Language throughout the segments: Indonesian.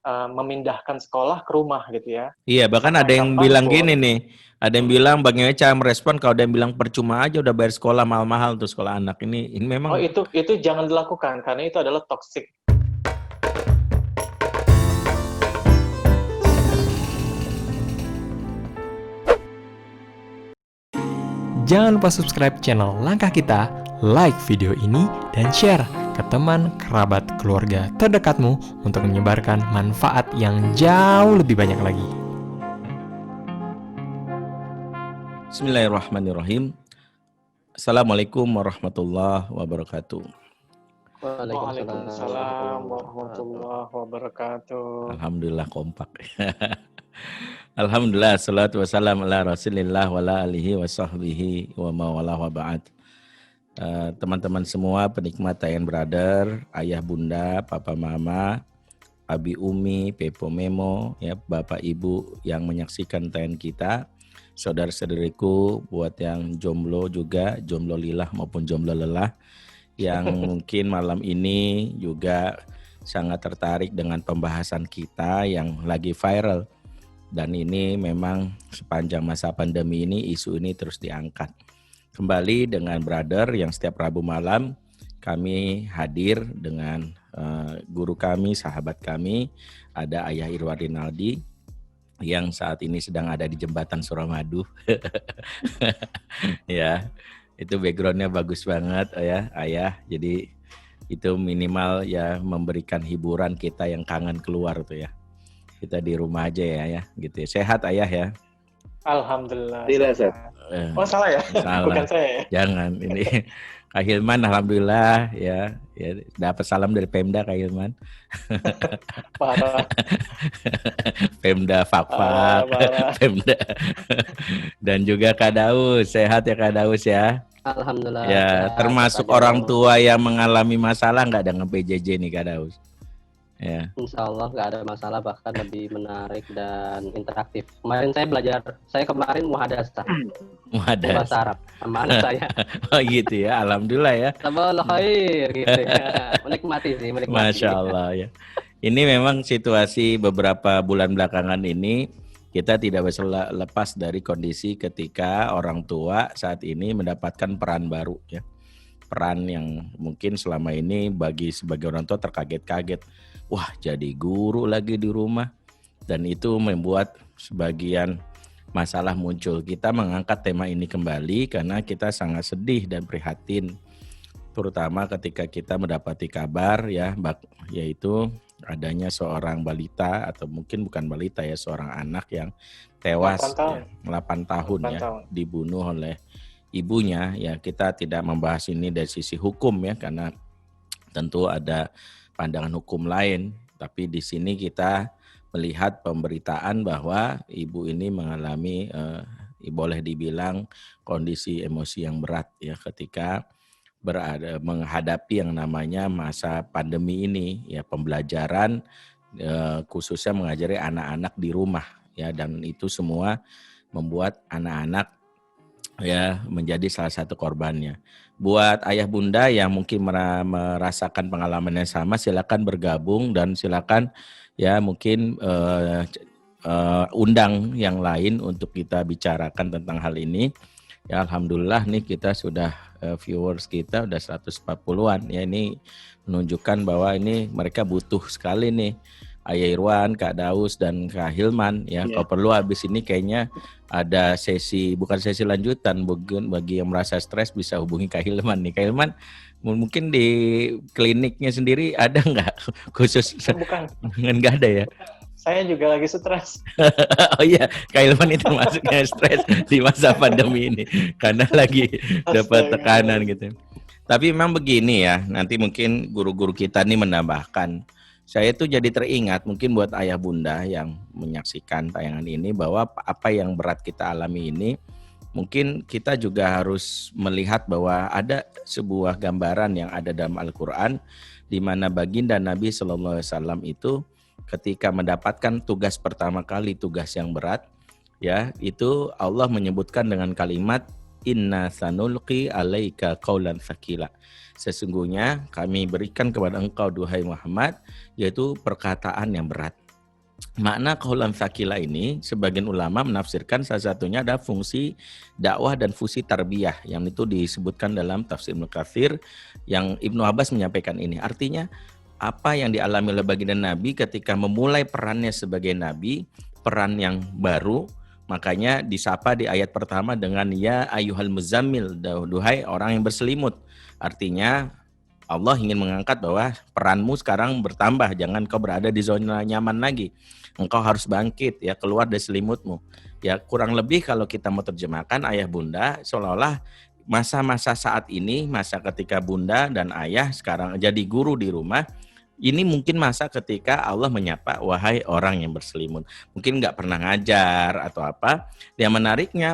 memindahkan sekolah ke rumah gitu ya. Iya, bahkan ada Sampai yang bilang gini kapanpun. nih, ada yang bilang bagaimana cara merespon kalau ada yang bilang percuma aja udah bayar sekolah mahal-mahal untuk sekolah anak ini Oh, memang. itu jangan dilakukan karena itu adalah toxic. Jangan lupa subscribe channel Langkah Kita, like video ini, dan share ke teman, kerabat, keluarga terdekatmu untuk menyebarkan manfaat yang jauh lebih banyak lagi. Bismillahirrahmanirrahim. Assalamualaikum warahmatullahi wabarakatuh. Waalaikumsalam warahmatullahi wabarakatuh. Alhamdulillah kompak. Alhamdulillah, salatu wassalamu ala rasulillah wa ala alihi wa sahbihi wa mawala wa ba'd. Teman-teman semua penikmat Tayan Brother, ayah bunda, papa mama, abi umi, pepo memo, ya bapak ibu yang menyaksikan tayan kita, saudara-saudariku buat yang jomblo juga, jomblo lillah maupun jomblo lelah, yang mungkin malam ini juga sangat tertarik dengan pembahasan kita yang lagi viral. Dan ini memang sepanjang masa pandemi ini isu ini terus diangkat. Kembali dengan brother yang setiap Rabu malam kami hadir dengan guru kami, sahabat kami, ada Ayah Irwan Rinaldi yang saat ini sedang ada di jembatan Suramadu. Ya, itu backgroundnya bagus banget ya Ayah. Jadi itu minimal ya memberikan hiburan kita yang kangen keluar tuh ya. Kita di rumah aja ya gitu. Sehat Ayah ya? Alhamdulillah. Tidak, sehat. Oh salah ya? Salah. Bukan saya ya? Jangan ini. Kak Hilman alhamdulillah ya dapat salam dari Pemda Kak Hilman. Parah. Pemda Fakfak. Pemda. Dan juga Kak Daus. Sehat ya Kak Daus ya? Alhamdulillah. Ya, termasuk orang tua yang mengalami masalah nggak dengan PJJ nih Kak Daus? Ya. Insya Allah nggak ada masalah, bahkan lebih menarik dan interaktif. Kemarin saya kemarin muhadasah bahasa Arab sama anak saya. Oh gitu ya, alhamdulillah ya. Tabarakallah khair gitu ya. Menikmati. Masya Allah ya. Ini memang situasi beberapa bulan belakangan ini kita tidak bisa lepas dari kondisi ketika orang tua saat ini mendapatkan peran baru ya. Peran yang mungkin selama ini bagi sebagai orang tua terkaget-kaget. Wah, jadi guru lagi di rumah. Dan itu membuat sebagian masalah muncul. Kita mengangkat tema ini kembali karena kita sangat sedih dan prihatin. Terutama ketika kita mendapati kabar ya, yaitu adanya seorang balita atau mungkin bukan balita ya, seorang anak yang tewas 8 tahun ya, dibunuh oleh ibunya. Ya, kita tidak membahas ini dari sisi hukum ya, karena tentu ada pandangan hukum lain, tapi di sini kita melihat pemberitaan bahwa ibu ini mengalami boleh dibilang kondisi emosi yang berat ya ketika menghadapi yang namanya masa pandemi ini ya, pembelajaran khususnya mengajari anak-anak di rumah ya, dan itu semua membuat anak-anak ya menjadi salah satu korbannya. Buat ayah bunda yang mungkin merasakan pengalaman yang sama, silakan bergabung dan silakan ya mungkin undang yang lain untuk kita bicarakan tentang hal ini. Ya alhamdulillah nih kita sudah viewers kita udah 140-an ya, ini menunjukkan bahwa ini mereka butuh sekali nih Ayah Irwan, Kak Daus dan Kak Hilman ya. Kalau perlu habis ini kayaknya ada sesi, bukan sesi lanjutan, bagi yang merasa stres bisa hubungi Kak Hilman nih. Kak Hilman mungkin di kliniknya sendiri ada nggak khusus? Bukan. Nggak ada ya? Saya juga lagi stres. Oh iya, Kak Hilman itu masuknya stres di masa pandemi ini karena lagi dapat tekanan gitu. Tapi memang begini ya, nanti mungkin guru-guru kita nih menambahkan. Saya tuh jadi teringat mungkin buat ayah bunda yang menyaksikan tayangan ini bahwa apa yang berat kita alami ini mungkin kita juga harus melihat bahwa ada sebuah gambaran yang ada dalam Al-Quran di mana baginda Nabi SAW itu ketika mendapatkan tugas pertama kali, tugas yang berat ya, itu Allah menyebutkan dengan kalimat inna sanulqi alaika qaulan tsaqila. Sesungguhnya kami berikan kepada engkau duhai Muhammad yaitu perkataan yang berat makna qaulan tsaqila ini sebagian ulama menafsirkan salah satunya ada fungsi dakwah dan fungsi tarbiyah yang itu disebutkan dalam tafsir Ibnu Katsir yang Ibnu Abbas menyampaikan ini. Artinya apa yang dialami oleh baginda Nabi ketika memulai perannya sebagai Nabi, peran yang baru, makanya disapa di ayat pertama dengan ya ayyuhal muzammil, duhai orang yang berselimut. Artinya Allah ingin mengangkat bahwa peranmu sekarang bertambah, jangan kau berada di zona nyaman lagi. Engkau harus bangkit, ya keluar dari selimutmu. Ya kurang lebih kalau kita mau terjemahkan ayah bunda seolah-olah masa-masa saat ini, masa ketika bunda dan ayah sekarang jadi guru di rumah, ini mungkin masa ketika Allah menyapa wahai orang yang berselimut. Mungkin nggak pernah ngajar atau apa. Yang menariknya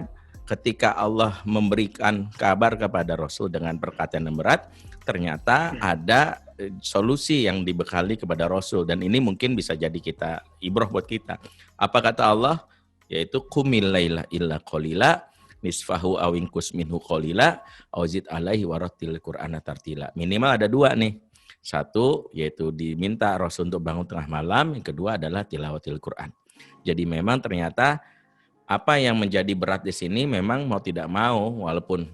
ketika Allah memberikan kabar kepada Rasul dengan perkataan yang berat, ternyata ada solusi yang dibekali kepada Rasul, dan ini mungkin bisa jadi kita ibrah buat kita. Apa kata Allah? Yaitu qumil laila illa qalila nisfahu aw inqus minhu qalila aw zid alaihi warattil qur'ana tartila. Minimal ada dua nih. Satu yaitu diminta Rasul untuk bangun tengah malam, yang kedua adalah tilawatil Quran. Jadi memang ternyata apa yang menjadi berat di sini memang mau tidak mau, walaupun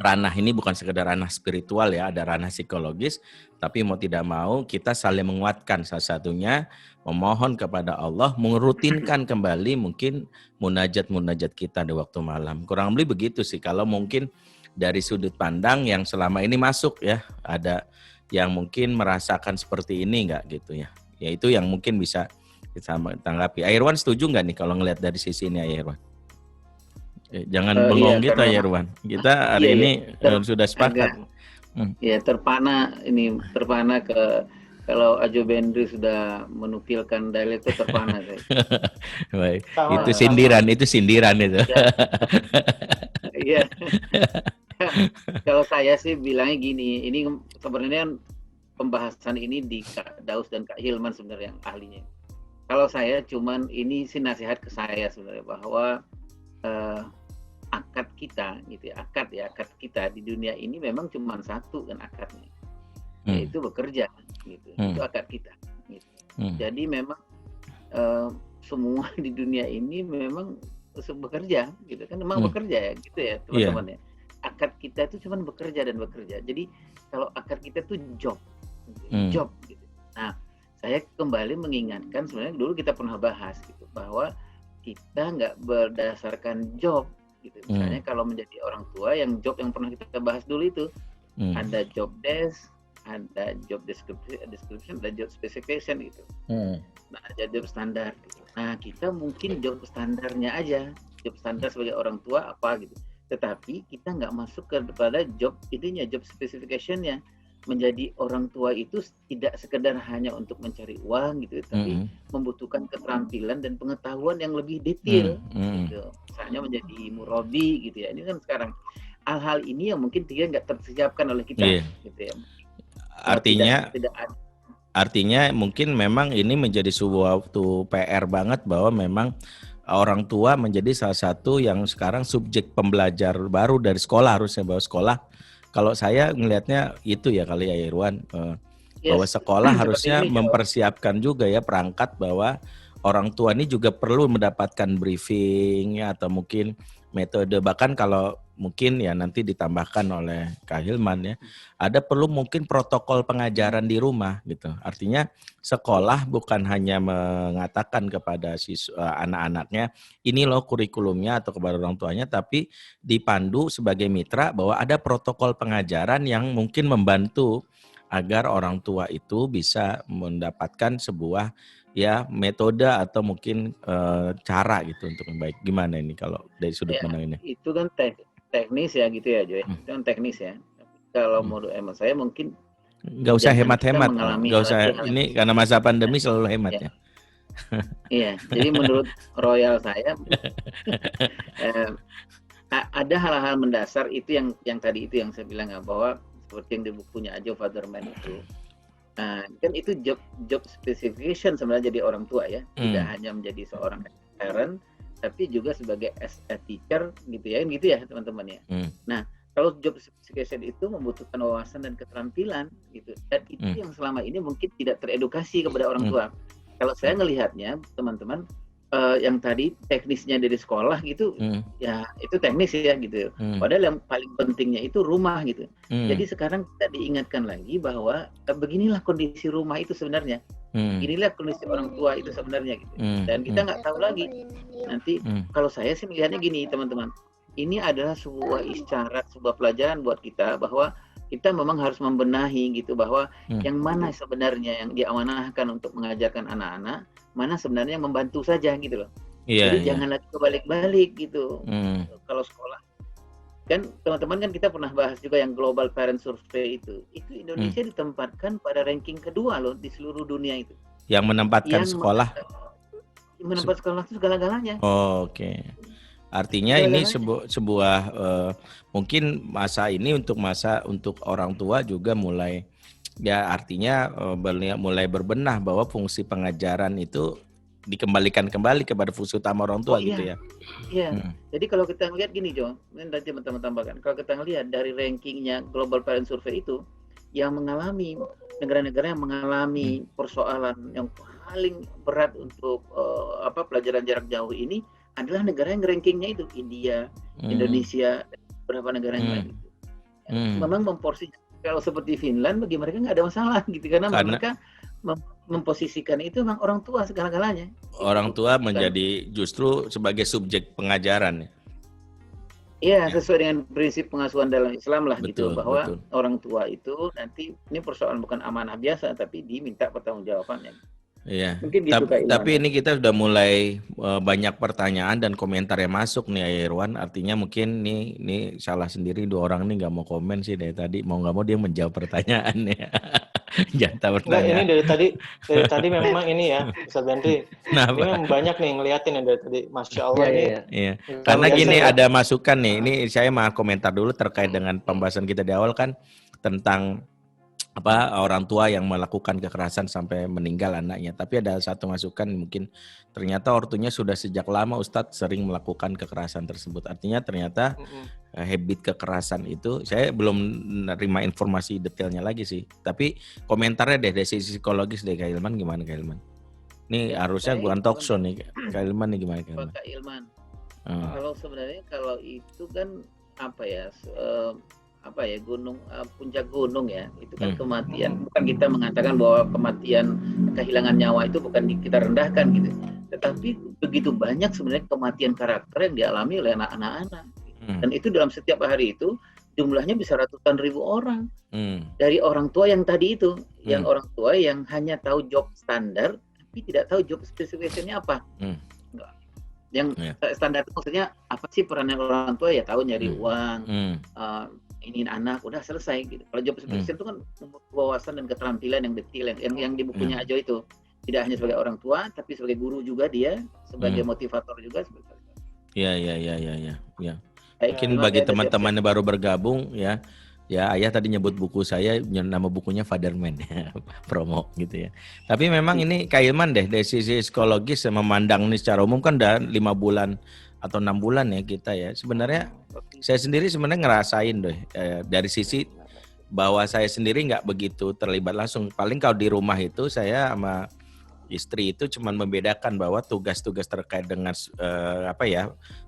ranah ini bukan sekedar ranah spiritual ya, ada ranah psikologis, tapi mau tidak mau kita saling menguatkan, salah satunya memohon kepada Allah merutinkan kembali mungkin munajat-munajat kita di waktu malam. Kurang lebih begitu sih kalau mungkin dari sudut pandang yang selama ini masuk ya, ada yang mungkin merasakan seperti ini enggak gitu ya. Ya itu yang mungkin bisa kita tanggapi. Airwan setuju nggak nih kalau ngelihat dari sisi ini Airwan? Jangan bengong iya, kita Airwan. Kita hari ini sudah sepakat. Ya terpana ke kalau Ajo Bendri sudah menukilkan dialek itu terpana. Baik. Itu sindiran itu. Iya. Kalau saya sih bilangnya gini, ini sebenarnya pembahasan ini di Kak Daus dan Kak Hilman sebenarnya yang ahlinya. Kalau saya cuman ini sih nasihat ke saya sebenarnya bahwa akad kita gitu ya, akad kita di dunia ini memang cuma satu kan akadnya, yaitu bekerja gitu. Itu akad kita gitu. Jadi memang semua di dunia ini memang bekerja gitu kan, memang bekerja ya gitu ya teman-teman ya. Akad kita itu cuma bekerja dan bekerja. Jadi kalau akad kita itu job gitu. Nah, saya kembali mengingatkan sebenarnya dulu kita pernah bahas gitu bahwa kita nggak berdasarkan job gitu. Misalnya kalau menjadi orang tua, yang job yang pernah kita bahas dulu itu ada job desk, ada job description, ada job specification gitu. Nah, ada job standar gitu. Nah, kita mungkin job standarnya aja, job standar sebagai orang tua apa gitu. Tetapi kita nggak masuk kepada job itunya, job specification-nya. Menjadi orang tua itu tidak sekedar hanya untuk mencari uang gitu, tapi membutuhkan keterampilan dan pengetahuan yang lebih detail gitu. Misalnya menjadi murabi gitu ya. Ini kan sekarang hal-hal ini yang mungkin tidak tersiapkan oleh kita gitu ya. Artinya mungkin memang ini menjadi suatu PR banget bahwa memang orang tua menjadi salah satu yang sekarang subjek pembelajar baru dari sekolah, harusnya bahwa sekolah. Kalau saya melihatnya itu ya kali ya Irwan, bahwa sekolah harusnya mempersiapkan juga ya perangkat bahwa orang tua ini juga perlu mendapatkan briefing ya, atau mungkin metode, bahkan kalau mungkin ya nanti ditambahkan oleh Kak Hilman ya, ada perlu mungkin protokol pengajaran di rumah gitu. Artinya sekolah bukan hanya mengatakan kepada anak-anaknya ini loh kurikulumnya atau kepada orang tuanya, tapi dipandu sebagai mitra bahwa ada protokol pengajaran yang mungkin membantu agar orang tua itu bisa mendapatkan sebuah ya metode atau mungkin cara gitu untuk yang baik. Gimana ini kalau dari sudut pandang ini? Itu kan teknis ya gitu ya Joy, itu kan teknis ya. Kalau menurut saya mungkin nggak usah hemat-hemat, nggak usah ini karena masa pandemi selalu hemat ya. Iya, jadi menurut royal saya ada hal-hal mendasar itu yang tadi itu yang saya bilang bahwa seperti yang di bukunya Ajo Fatherman itu. Nah, kan itu job specification sebenarnya jadi orang tua ya, tidak hanya menjadi seorang parent, tapi juga sebagai as a teacher gitu ya teman-teman ya. Nah, kalau job specification itu membutuhkan wawasan dan keterampilan gitu, dan itu yang selama ini mungkin tidak teredukasi kepada orang tua. kalau saya ngelihatnya teman-teman, yang tadi teknisnya dari sekolah gitu, ya itu teknis ya gitu. Padahal yang paling pentingnya itu rumah gitu. Jadi sekarang kita diingatkan lagi bahwa beginilah kondisi rumah itu sebenarnya. Beginilah kondisi orang tua itu sebenarnya gitu. Dan kita nggak tahu lagi. Nanti kalau saya sih melihatnya gini teman-teman. Ini adalah sebuah isyarat, sebuah pelajaran buat kita bahwa kita memang harus membenahi gitu bahwa yang mana sebenarnya yang diamanahkan untuk mengajarkan anak-anak, mana sebenarnya yang membantu saja gitu loh. Jadi jangan lagi kebalik-balik gitu. Kalau sekolah kan teman-teman kan kita pernah bahas juga yang Global Parent Survey itu Indonesia ditempatkan pada ranking kedua loh di seluruh dunia itu. Yang menempatkan sekolah. Menempatkan sekolah itu segala-galanya. Oke. Artinya ini sebuah mungkin masa ini untuk orang tua juga mulai ya artinya mulai berbenah bahwa fungsi pengajaran itu dikembalikan kembali kepada fungsi utama orang tua gitu ya. Iya. Jadi kalau kita ngelihat gini Jo, nanti teman-teman tambahkan. Kalau kita ngelihat dari rankingnya Global Parent Survey itu yang mengalami negara-negara yang mengalami persoalan yang paling berat untuk pelajaran jarak jauh ini adalah negara yang rankingnya itu India, Indonesia, beberapa negara yang lain. Memang memporsinya kalau seperti Finland bagi mereka nggak ada masalah gitu karena mereka memposisikan itu memang orang tua segala-galanya. Orang tua menjadi justru sebagai subjek pengajaran. Iya, sesuai dengan prinsip pengasuhan dalam Islam lah gitu bahwa orang tua itu nanti ini persoalan bukan amanah biasa tapi diminta pertanggungjawabannya. Iya. Tapi ini kita sudah mulai banyak pertanyaan dan komentar yang masuk nih Irwan. Artinya mungkin nih salah sendiri dua orang nih nggak mau komen sih dari tadi. Mau nggak mau dia menjawab pertanyaannya. Jatah pertanyaan. Ini dari tadi memang ini ya, Ustaz Benri. Ini memang banyak nih ngeliatin yang dari tadi. Masya Allah Iya. Karena gini ada masukan nih. Ini saya mau komentar dulu terkait dengan pembahasan kita di awal kan tentang orang tua yang melakukan kekerasan sampai meninggal anaknya. Tapi ada satu masukan mungkin ternyata ortunya sudah sejak lama Ustadz sering melakukan kekerasan tersebut. Artinya ternyata habit kekerasan itu saya belum menerima informasi detailnya lagi sih. Tapi komentarnya deh dari sisi psikologis deh Kak Ilman gimana Kak Ilman? Ini harusnya bukan talk show nih Kak Ilman nih gimana Kak Ilman? Kak Ilman. Kalau sebenarnya kalau itu kan puncak gunung ya itu kan kematian, bukan kita mengatakan bahwa kematian kehilangan nyawa itu bukan kita rendahkan gitu, tetapi begitu banyak sebenarnya kematian karakter yang dialami oleh anak-anak dan itu dalam setiap hari itu jumlahnya bisa ratusan ribu orang dari orang tua yang tadi itu yang orang tua yang hanya tahu job standar tapi tidak tahu job specification-nya apa. Yang standar itu maksudnya apa sih peranan orang tua ya tahu nyari uang, ini anak udah selesai gitu. Kalau job specification itu kan wawasan dan keterampilan yang detail yang di bukunya Ajo itu tidak hanya sebagai orang tua tapi sebagai guru juga dia sebagai motivator juga. Iya. Mungkin bagi teman-teman yang baru bergabung ya ayah tadi nyebut buku saya nama bukunya Fatherman promo gitu ya. Tapi memang ini Kak Ilman deh dari sisi psikologis memandang ini secara umum kan udah 5 bulan atau 6 bulan ya kita ya. Sebenarnya saya sendiri ngerasain deh dari sisi bahwa saya sendiri nggak begitu terlibat langsung. Paling kalau di rumah itu saya sama istri itu cuma membedakan bahwa tugas-tugas terkait dengan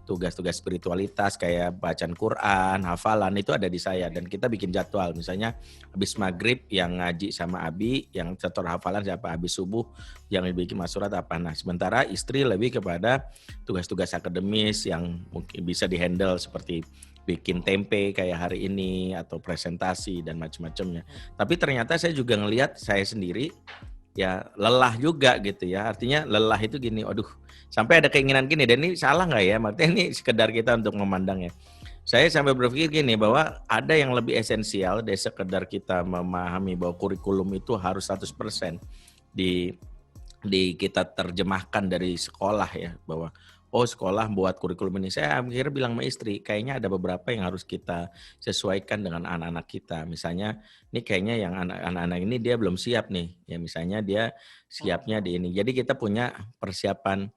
tugas-tugas spiritualitas kayak bacaan Quran, hafalan itu ada di saya dan kita bikin jadwal. Misalnya habis maghrib yang ngaji sama Abi, yang setor hafalan siapa, habis subuh yang bikin surat apa. Nah, sementara istri lebih kepada tugas-tugas akademis yang mungkin bisa dihandle seperti bikin tempe kayak hari ini atau presentasi dan macam-macamnya. Tapi ternyata saya juga ngelihat saya sendiri ya lelah juga gitu ya. Artinya lelah itu gini, aduh sampai ada keinginan gini dan ini salah nggak ya? Maksudnya ini sekedar kita untuk memandang ya. Saya sampai berpikir gini bahwa ada yang lebih esensial dari sekedar kita memahami bahwa kurikulum itu harus 100% di kita terjemahkan dari sekolah ya bahwa sekolah buat kurikulum ini. Saya akhirnya bilang sama istri, kayaknya ada beberapa yang harus kita sesuaikan dengan anak-anak kita. Misalnya, ini kayaknya yang anak-anak ini dia belum siap nih. Ya misalnya dia siapnya di ini. Jadi kita punya persiapan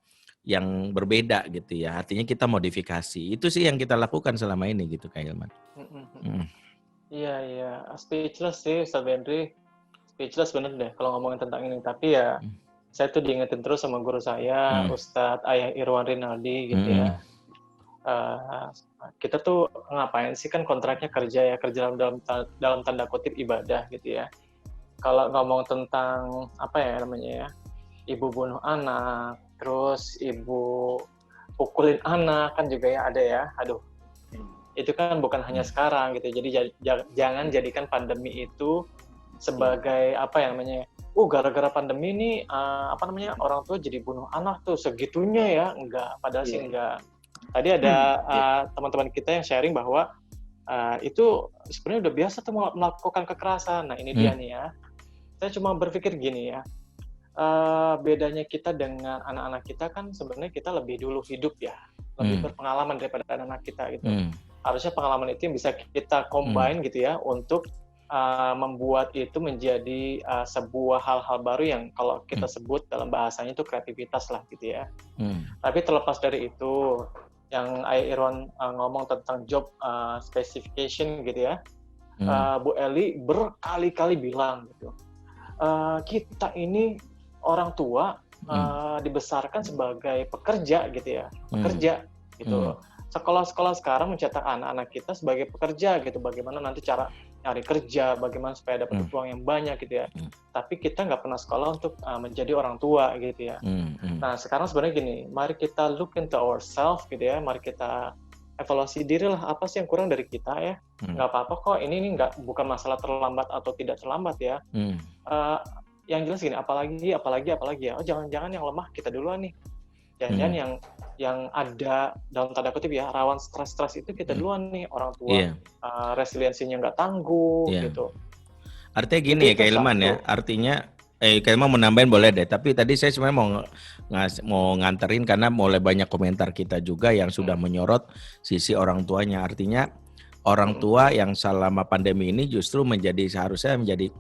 yang berbeda gitu ya. Artinya kita modifikasi. Itu sih yang kita lakukan selama ini gitu Kak Ilman. Iya. Speechless sih Ustaz Benri. Speechless bener deh kalau ngomongin tentang ini. Tapi ya saya tuh diingetin terus sama guru saya, Ustadz Ayah Irwan Rinaldi gitu ya. Kita tuh ngapain sih, kan kontraknya kerja dalam tanda kutip ibadah gitu ya. Kalau ngomong tentang apa ya namanya ya, ibu bunuh anak, terus ibu pukulin anak kan juga ya ada ya. Aduh, itu kan bukan hanya sekarang gitu. Jadi jangan jadikan pandemi itu sebagai apa ya namanya, gara-gara pandemi ini orang tua jadi bunuh anak tuh segitunya ya. Enggak, padahal sih enggak. Tadi ada teman-teman kita yang sharing bahwa itu sebenarnya udah biasa tuh melakukan kekerasan. Nah ini dia nih ya, saya cuma berpikir gini ya, bedanya kita dengan anak-anak kita kan sebenarnya kita lebih dulu hidup ya, lebih berpengalaman daripada anak-anak kita gitu. Harusnya pengalaman itu yang bisa kita combine gitu ya untuk membuat itu menjadi sebuah hal-hal baru yang kalau kita sebut dalam bahasanya itu kreativitas lah gitu ya. Tapi terlepas dari itu, yang Ayah Irwan ngomong tentang job specification gitu ya, Bu Eli berkali-kali bilang gitu, kita ini orang tua dibesarkan sebagai pekerja gitu ya, pekerja gitu. Sekolah-sekolah sekarang mencetak anak-anak kita sebagai pekerja gitu, bagaimana nanti cara nyari kerja, bagaimana supaya dapat uang yang banyak gitu ya. Tapi kita nggak pernah sekolah untuk menjadi orang tua gitu ya. Nah sekarang sebenarnya gini, mari kita look into ourselves gitu ya, mari kita evaluasi diri lah, apa sih yang kurang dari kita ya. Nggak apa-apa kok, ini bukan masalah terlambat atau tidak terlambat ya. Yang jelas gini, apalagi ya, jangan-jangan yang lemah kita duluan nih. Jangan-jangan yang ada dalam tanda kutip ya rawan stres itu kita duluan nih, orang tua resiliensinya nggak tangguh gitu. Artinya gini ya Kak Ilman ya, artinya Kak Ilman mau nambahin boleh deh, tapi tadi saya sebenarnya mau nganterin karena mulai banyak komentar kita juga yang sudah menyorot sisi orang tuanya. Artinya orang tua yang selama pandemi ini justru seharusnya menjadi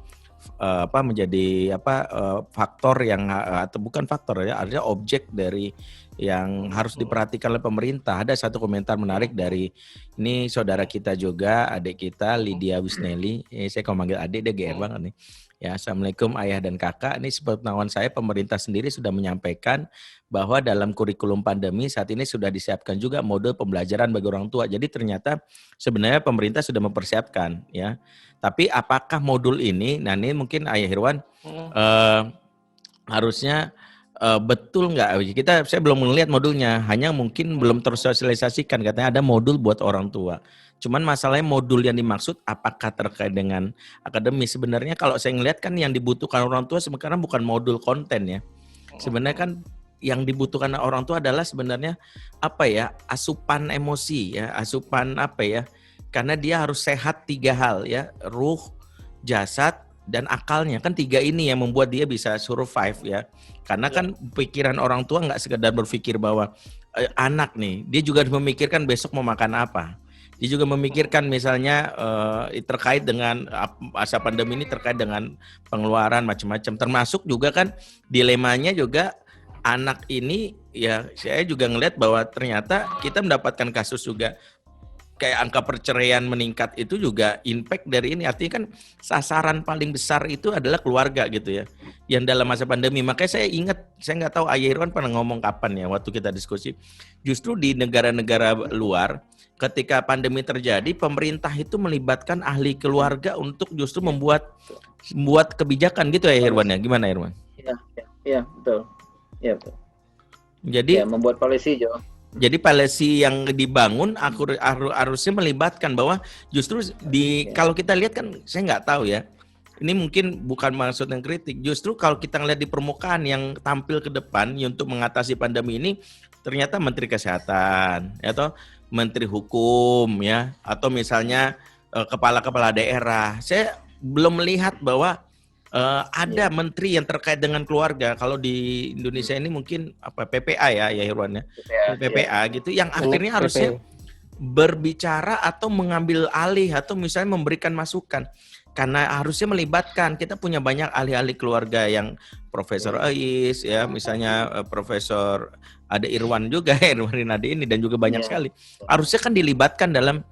faktor yang atau bukan faktor ya, artinya objek dari yang harus diperhatikan oleh pemerintah. Ada satu komentar menarik dari ini saudara kita juga, adik kita Lydia Wisneli. Saya kalau manggil adik dia GR banget nih. Ya, Assalamualaikum ayah dan kakak. Ini sepengetahuan saya, pemerintah sendiri sudah menyampaikan bahwa dalam kurikulum pandemi saat ini sudah disiapkan juga modul pembelajaran bagi orang tua. Jadi ternyata sebenarnya pemerintah sudah mempersiapkan ya. Tapi apakah modul ini, nah ini mungkin Ayah Irwan harusnya betul nggak? Saya belum melihat modulnya, hanya mungkin belum tersosialisasikan. Katanya ada modul buat orang tua. Cuman masalahnya modul yang dimaksud apakah terkait dengan akademis? Sebenarnya kalau saya ngelihat kan yang dibutuhkan orang tua sebenarnya bukan modul konten ya. Sebenarnya kan yang dibutuhkan orang tua adalah sebenarnya asupan emosi ya, asupan karena dia harus sehat 3 hal ya, ruh, jasad, dan akalnya. Kan 3 ini yang membuat dia bisa survive ya. Karena kan pikiran orang tua nggak sekedar berpikir bahwa anak nih, dia juga memikirkan besok mau makan apa. Dia juga memikirkan misalnya terkait dengan masa pandemi ini, terkait dengan pengeluaran macam-macam. Termasuk juga kan dilemanya juga anak ini ya, saya juga ngelihat bahwa ternyata kita mendapatkan kasus juga kayak angka perceraian meningkat itu juga impact dari ini. Artinya kan sasaran paling besar itu adalah keluarga gitu ya, yang dalam masa pandemi. Makanya saya ingat, saya nggak tahu Ayah Irwan pernah ngomong kapan ya waktu kita diskusi, justru di negara-negara luar ketika pandemi terjadi, pemerintah itu melibatkan ahli keluarga untuk justru membuat kebijakan gitu ya Irwan ya. Gimana Irwan? Iya betul. Iya betul. Jadi membuat polisi Jo. Jadi policy yang dibangun harusnya melibatkan bahwa justru kalau kita lihat kan, saya nggak tahu ya, ini mungkin bukan maksud yang kritik, justru kalau kita ngelihat di permukaan yang tampil ke depan untuk mengatasi pandemi ini ternyata Menteri Kesehatan atau Menteri Hukum ya, atau misalnya kepala-kepala daerah. Saya belum melihat bahwa ada menteri yang terkait dengan keluarga. Kalau di Indonesia ini mungkin PPA ya Irwan ya, PPA gitu, yang akhirnya harusnya berbicara atau mengambil alih atau misalnya memberikan masukan, karena harusnya melibatkan. Kita punya banyak ahli-ahli keluarga yang Profesor Ais ya, misalnya Profesor ada Irwan juga, Irwan Rinaldi ini, dan juga banyak sekali. Harusnya kan dilibatkan dalam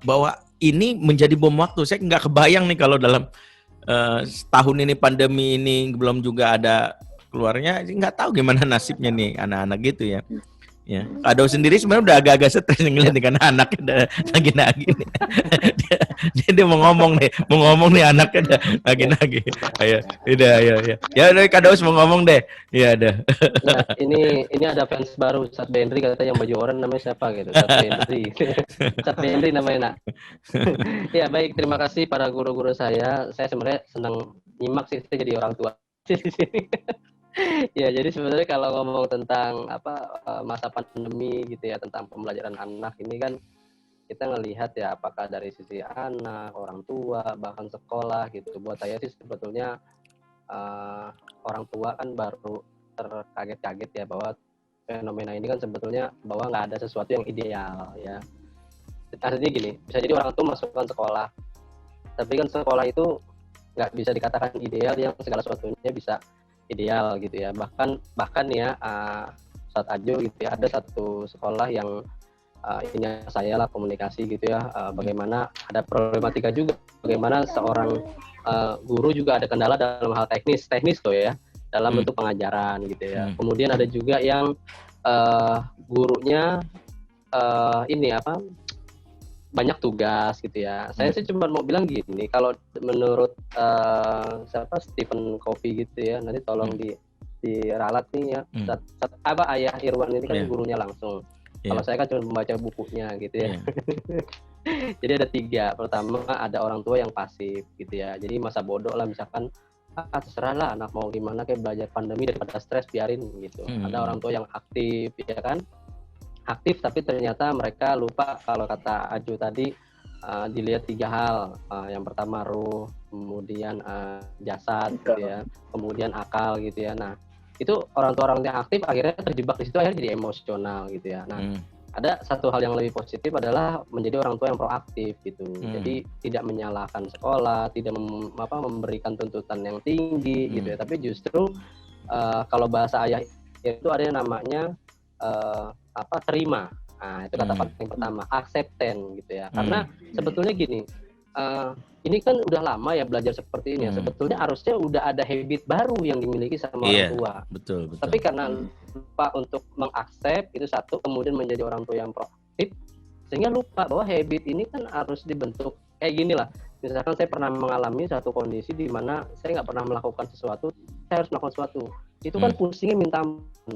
bahwa ini menjadi bom waktu. Saya nggak kebayang nih kalau dalam tahun ini pandemi ini belum juga ada keluarnya nggak tahu gimana nasibnya nih anak-anak gitu ya. Ya, Kado sendiri sebenarnya udah agak-agak stres ngeliat dengan anaknya lagi-lagi nih. dia mau ngomong nih anaknya lagi-lagi. Ayo, udah, ya. Ya udah Kado mau ngomong deh. Ya ada. Ya, ini ada fans baru Ustadz Benri katanya yang baju oranye namanya siapa gitu. Ustadz Benri. Ustadz Benri namanya nak. Ya baik, terima kasih para guru-guru saya. Saya sebenarnya senang nyimak sih, saya jadi orang tua di sini. Ya, jadi sebenarnya kalau ngomong tentang masa pandemi gitu ya, tentang pembelajaran anak ini kan kita ngelihat ya apakah dari sisi anak, orang tua, bahkan sekolah gitu. Buat saya sih sebetulnya orang tua kan baru terkaget-kaget ya bahwa fenomena ini kan sebetulnya bahwa nggak ada sesuatu yang ideal ya. Artinya gini, bisa jadi orang tua masukkan sekolah, tapi kan sekolah itu nggak bisa dikatakan ideal yang segala sesuatunya bisa ideal gitu ya. Bahkan ya saat Ajo gitu ya, ada satu sekolah yang ini saya lah komunikasi gitu ya, bagaimana ada problematika juga, bagaimana seorang guru juga ada kendala dalam hal teknis tuh ya, dalam bentuk pengajaran gitu ya. Kemudian ada juga yang gurunya banyak tugas gitu ya. Saya sih cuma mau bilang gini, kalau menurut Stephen Covey gitu ya, nanti tolong diralat nih ya. Ayah Irwan ini kan gurunya langsung. Kalau saya kan cuma membaca bukunya gitu ya. Jadi ada 3. Pertama ada orang tua yang pasif gitu ya. Jadi masa bodoh lah, misalkan terserah lah anak mau gimana, kayak belajar pandemi daripada stres biarin gitu. Ada orang tua yang aktif ya kan. Aktif tapi ternyata mereka lupa, kalau kata Aju tadi dilihat 3 hal. Yang pertama ruh, kemudian jasad gitu ya, kemudian akal gitu ya. Nah, itu orang tua yang aktif akhirnya terjebak di situ, akhirnya jadi emosional gitu ya. Nah, ada satu hal yang lebih positif adalah menjadi orang tua yang proaktif gitu. Jadi tidak menyalahkan sekolah, tidak memberikan tuntutan yang tinggi gitu ya, tapi justru kalau bahasa ayah itu ada yang namanya terima. Nah, itu kata paling pertama, acceptance gitu ya. Karena sebetulnya gini, ini kan udah lama ya belajar seperti ini ya. Sebetulnya harusnya udah ada habit baru yang dimiliki sama orang tua. Betul. Tapi karena lupa untuk mengaccept itu satu, kemudian menjadi orang tua yang proaktif, sehingga lupa bahwa habit ini kan harus dibentuk kayak gini lah. Misalkan saya pernah mengalami satu kondisi di mana saya nggak pernah melakukan sesuatu, saya harus melakukan sesuatu. Itu kan pusingnya minta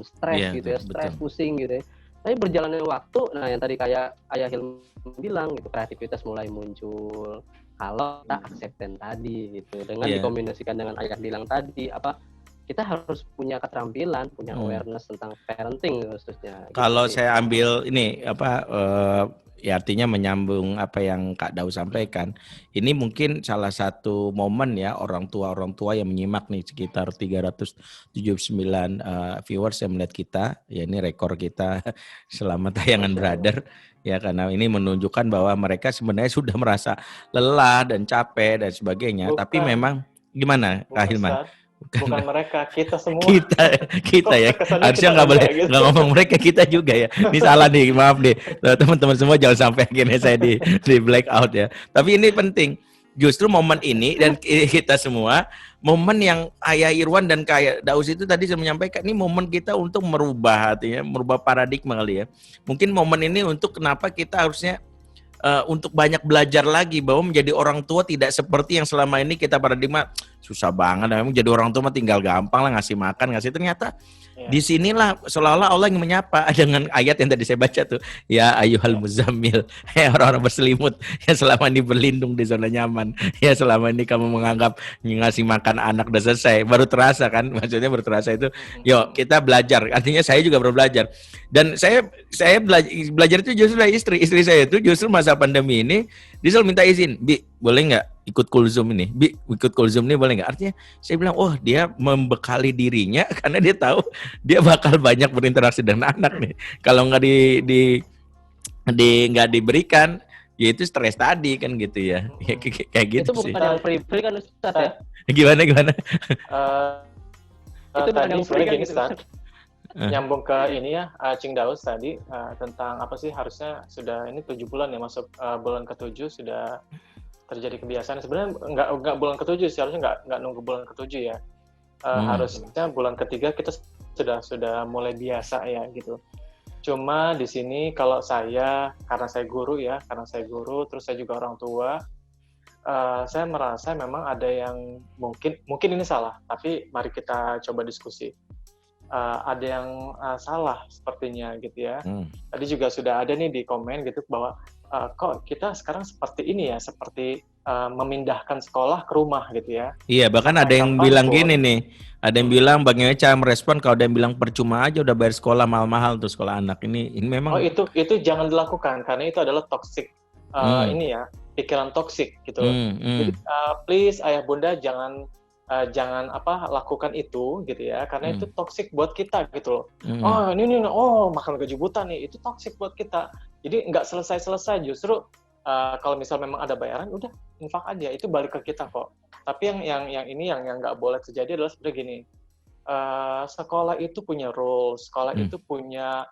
stres gitu ya, stres pusing gitu ya. Tapi berjalannya waktu, nah yang tadi kayak Ayah Hilman bilang gitu, kreativitas mulai muncul. Kalau kita acceptance tadi gitu, dengan dikombinasikan dengan Ayah bilang tadi, kita harus punya keterampilan, punya awareness tentang parenting khususnya. Kalau gitu. Saya ambil ini ya artinya menyambung apa yang Kak Dau sampaikan. Ini mungkin salah satu momen ya orang tua yang menyimak nih, sekitar 379 viewers yang melihat kita. Ya ini rekor kita selama tayangan Brother. Ya karena ini menunjukkan bahwa mereka sebenarnya sudah merasa lelah dan capek dan sebagainya. Tapi memang gimana Kak Hilman? Bukan mereka, kita semua. Kita ya. Harusnya nggak boleh gitu. Nggak ngomong mereka, kita juga ya. Ini salah nih, maaf nih. Teman-teman semua jangan sampai akhirnya saya di black out ya. Tapi ini penting. Justru momen ini dan kita semua, momen yang Ayah Irwan dan Kak Daus itu tadi saya menyampaikan, ini momen kita untuk merubah hatinya, merubah paradigma kali ya. Mungkin momen ini untuk kenapa kita harusnya untuk banyak belajar lagi bahwa menjadi orang tua tidak seperti yang selama ini kita paradigma susah banget. Memang jadi orang tua mah tinggal gampang lah, ngasih makan, ternyata disinilah seolah-olah Allah yang menyapa dengan ayat yang tadi saya baca tuh, ya ayyuhal muzammil, ya orang-orang berselimut, ya selama ini berlindung di zona nyaman, ya selama ini kamu menganggap ngasih makan anak udah selesai, baru terasa kan, maksudnya baru terasa itu. Yuk kita belajar, artinya saya juga baru belajar, dan saya belajar itu justru dari istri saya itu justru masa pandemi ini dia selalu minta izin, Bi boleh nggak ikut kulzum ini, Bi ikut kulzum ini boleh nggak? Artinya saya bilang, oh dia membekali dirinya karena dia tahu dia bakal banyak berinteraksi dengan anak nih. Kalau nggak nggak diberikan, ya itu stres tadi kan gitu ya. Kayak gitu itu sih. Itu bukan yang free kan Ustaz ya? Gimana? Itu tadi sebenarnya gini Ustaz. Nyambung ke ini ya, Cing Daus tadi tentang apa sih harusnya sudah ini 7 bulan ya, masuk bulan ke-7 sudah terjadi kebiasaan. Sebenarnya nggak bulan ke-7 sih, harusnya nggak nunggu bulan ke-7 ya. Harusnya bulan ketiga kita sudah mulai biasa ya gitu. Cuma di sini kalau karena saya guru, terus saya juga orang tua, saya merasa memang ada yang mungkin ini salah, tapi mari kita coba diskusi. Ada yang salah sepertinya gitu ya. Tadi juga sudah ada nih di komen gitu bahwa kok kita sekarang seperti ini ya, seperti memindahkan sekolah ke rumah gitu ya. Iya, bahkan ada yang bilang gini nih, ada yang bilang bagaimana cara merespon kalau ada yang bilang percuma aja udah bayar sekolah mahal-mahal tuh sekolah anak ini memang. Itu jangan dilakukan karena itu adalah toxic ini ya, pikiran toksik gitu. Jadi please ayah bunda jangan lakukan itu gitu ya, karena itu toksik buat kita gitu loh. Ini makan gaji buta nih, itu toksik buat kita. Jadi nggak selesai justru kalau misal memang ada bayaran udah infak aja, itu balik ke kita kok. Tapi yang nggak boleh terjadi adalah seperti gini, sekolah itu punya rules, sekolah itu punya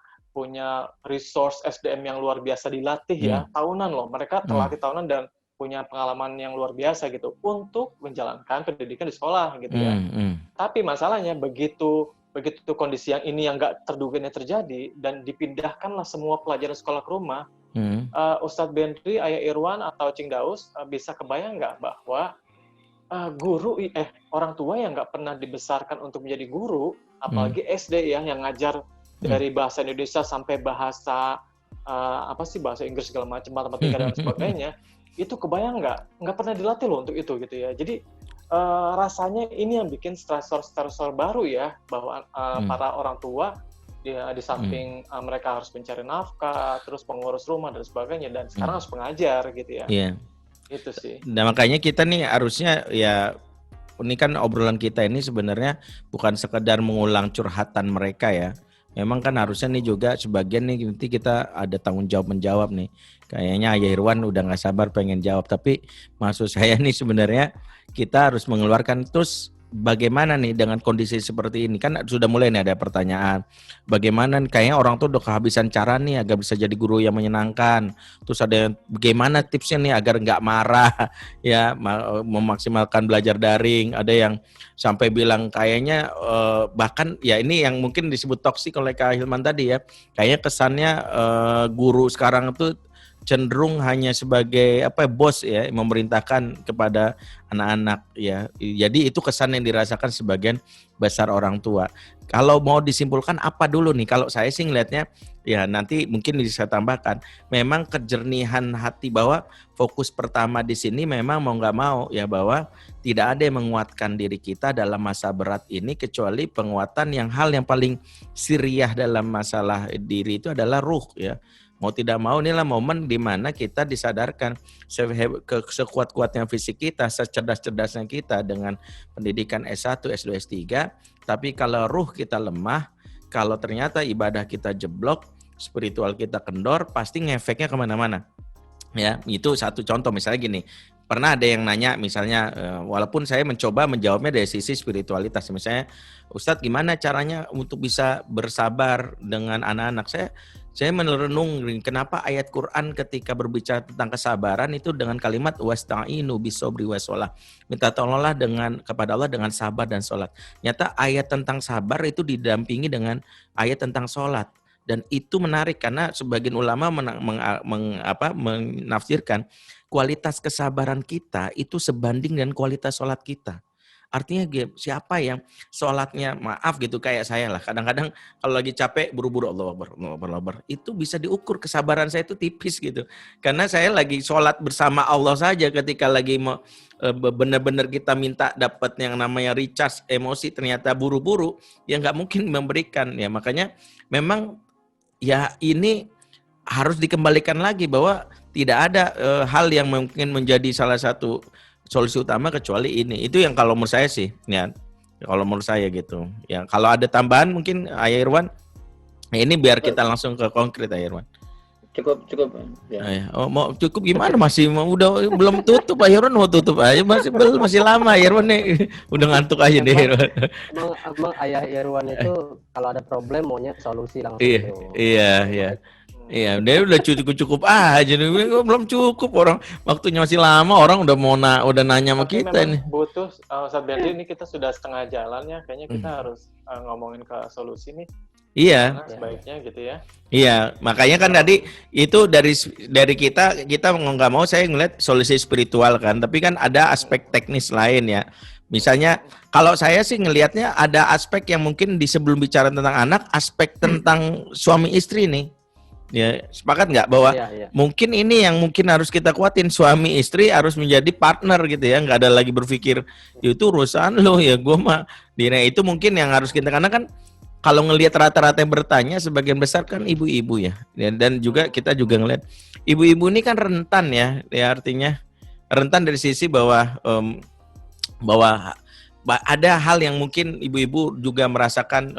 resource SDM yang luar biasa dilatih ya, tahunan loh, mereka terlatih tahunan dan punya pengalaman yang luar biasa gitu untuk menjalankan pendidikan di sekolah gitu ya. Tapi masalahnya begitu kondisi yang ini yang nggak terduganya terjadi dan dipindahkanlah semua pelajaran sekolah ke rumah, Ustadz Bentri, Ayah Irwan atau Cing Daus bisa kebayang nggak bahwa orang tua yang nggak pernah dibesarkan untuk menjadi guru, apalagi SD ya yang ngajar dari bahasa Indonesia sampai bahasa bahasa Inggris segala macam, matematika dan sebagainya, itu kebayang nggak pernah dilatih loh untuk itu gitu ya. Jadi rasanya ini yang bikin stresor baru ya, bahwa para orang tua di samping mereka harus mencari nafkah, terus pengurus rumah dan sebagainya, dan sekarang harus pengajar gitu ya. Itu sih. Nah makanya kita nih harusnya ya, ini kan obrolan kita ini sebenarnya bukan sekedar mengulang curhatan mereka ya. Memang kan harusnya nih juga sebagian nih nanti kita ada tanggung jawab menjawab nih. Kayaknya Ayah Irwan udah nggak sabar pengen jawab, tapi maksud saya nih sebenarnya kita harus mengeluarkan. Terus bagaimana nih dengan kondisi seperti ini? Kan sudah mulai nih ada pertanyaan. Bagaimana kayaknya orang tuh udah kehabisan cara nih agar bisa jadi guru yang menyenangkan. Terus ada bagaimana tipsnya nih agar nggak marah ya, memaksimalkan belajar daring. Ada yang sampai bilang kayaknya bahkan ya ini yang mungkin disebut toksik oleh Kak Hilman tadi ya. Kayaknya kesannya guru sekarang tuh cenderung hanya sebagai bos ya, memerintahkan kepada anak-anak ya. Jadi itu kesan yang dirasakan sebagian besar orang tua. Kalau mau disimpulkan apa dulu nih? Kalau saya sih ngelihatnya ya, nanti mungkin bisa tambahkan, memang kejernihan hati, bahwa fokus pertama di sini memang mau nggak mau ya, bahwa tidak ada yang menguatkan diri kita dalam masa berat ini kecuali penguatan hal yang paling siriah dalam masalah diri itu adalah ruh ya. Mau tidak mau inilah momen di mana kita disadarkan sekuat-kuatnya fisik kita, secerdas-cerdasnya kita dengan pendidikan S1, S2, S3. Tapi kalau ruh kita lemah, kalau ternyata ibadah kita jeblok, spiritual kita kendor, pasti ngefeknya kemana-mana. Ya, itu satu contoh. Misalnya gini, pernah ada yang nanya misalnya, walaupun saya mencoba menjawabnya dari sisi spiritualitas, misalnya, Ustadz gimana caranya untuk bisa bersabar dengan anak-anak? Saya merenung kenapa ayat Quran ketika berbicara tentang kesabaran itu dengan kalimat wasta'inu bisobri wassalah. Minta tolonglah kepada Allah dengan sabar dan sholat. Nyata ayat tentang sabar itu didampingi dengan ayat tentang sholat. Dan itu menarik karena sebagian ulama menafsirkan kualitas kesabaran kita itu sebanding dengan kualitas sholat kita. Artinya siapa yang sholatnya maaf gitu kayak saya lah. Kadang-kadang kalau lagi capek buru-buru Allahu Akbar, itu bisa diukur kesabaran saya itu tipis gitu. Karena saya lagi sholat bersama Allah saja ketika lagi mau benar-benar kita minta dapat yang namanya recharge emosi, ternyata buru-buru ya nggak mungkin memberikan ya. Makanya memang ya ini harus dikembalikan lagi bahwa tidak ada hal yang mungkin menjadi salah satu solusi utama kecuali ini. Itu yang kalau menurut saya sih ya, kalau menurut saya gitu ya. Kalau ada tambahan mungkin Ayah Irwan ini biar kita langsung ke konkret Ayah Irwan. Cukup ya. Oh, mau cukup gimana, masih udah belum tutup Ayah Irwan, mau tutup aja masih lama Ayah Irwan nih udah ngantuk aja nih Irwan. Emang Ayah Irwan itu kalau ada problem maunya solusi langsung. Iya. Iya, dia udah cukup aja, belum cukup, orang waktunya masih lama, orang udah udah nanya sama kita memang nih. butuh, Ustadz Berdi, ini kita sudah setengah jalan ya, kayaknya kita harus ngomongin ke solusi nih. Iya. Gimana sebaiknya gitu ya. Iya, makanya kan tadi itu dari kita nggak mau saya ngeliat solusi spiritual kan, tapi kan ada aspek teknis lain ya. Misalnya kalau saya sih ngelihatnya ada aspek yang mungkin di sebelum bicara tentang anak, aspek tentang suami istri nih. Ya, sepakat nggak bahwa mungkin ini yang mungkin harus kita kuatin, suami istri harus menjadi partner gitu ya, nggak ada lagi berpikir itu urusan lo ya, gue mah. Nah, itu mungkin yang harus kita, karena kan kalau ngelihat rata-rata yang bertanya sebagian besar kan ibu-ibu ya, dan juga kita juga ngelihat ibu-ibu ini kan rentan ya, artinya rentan dari sisi bahwa ada hal yang mungkin ibu-ibu juga merasakan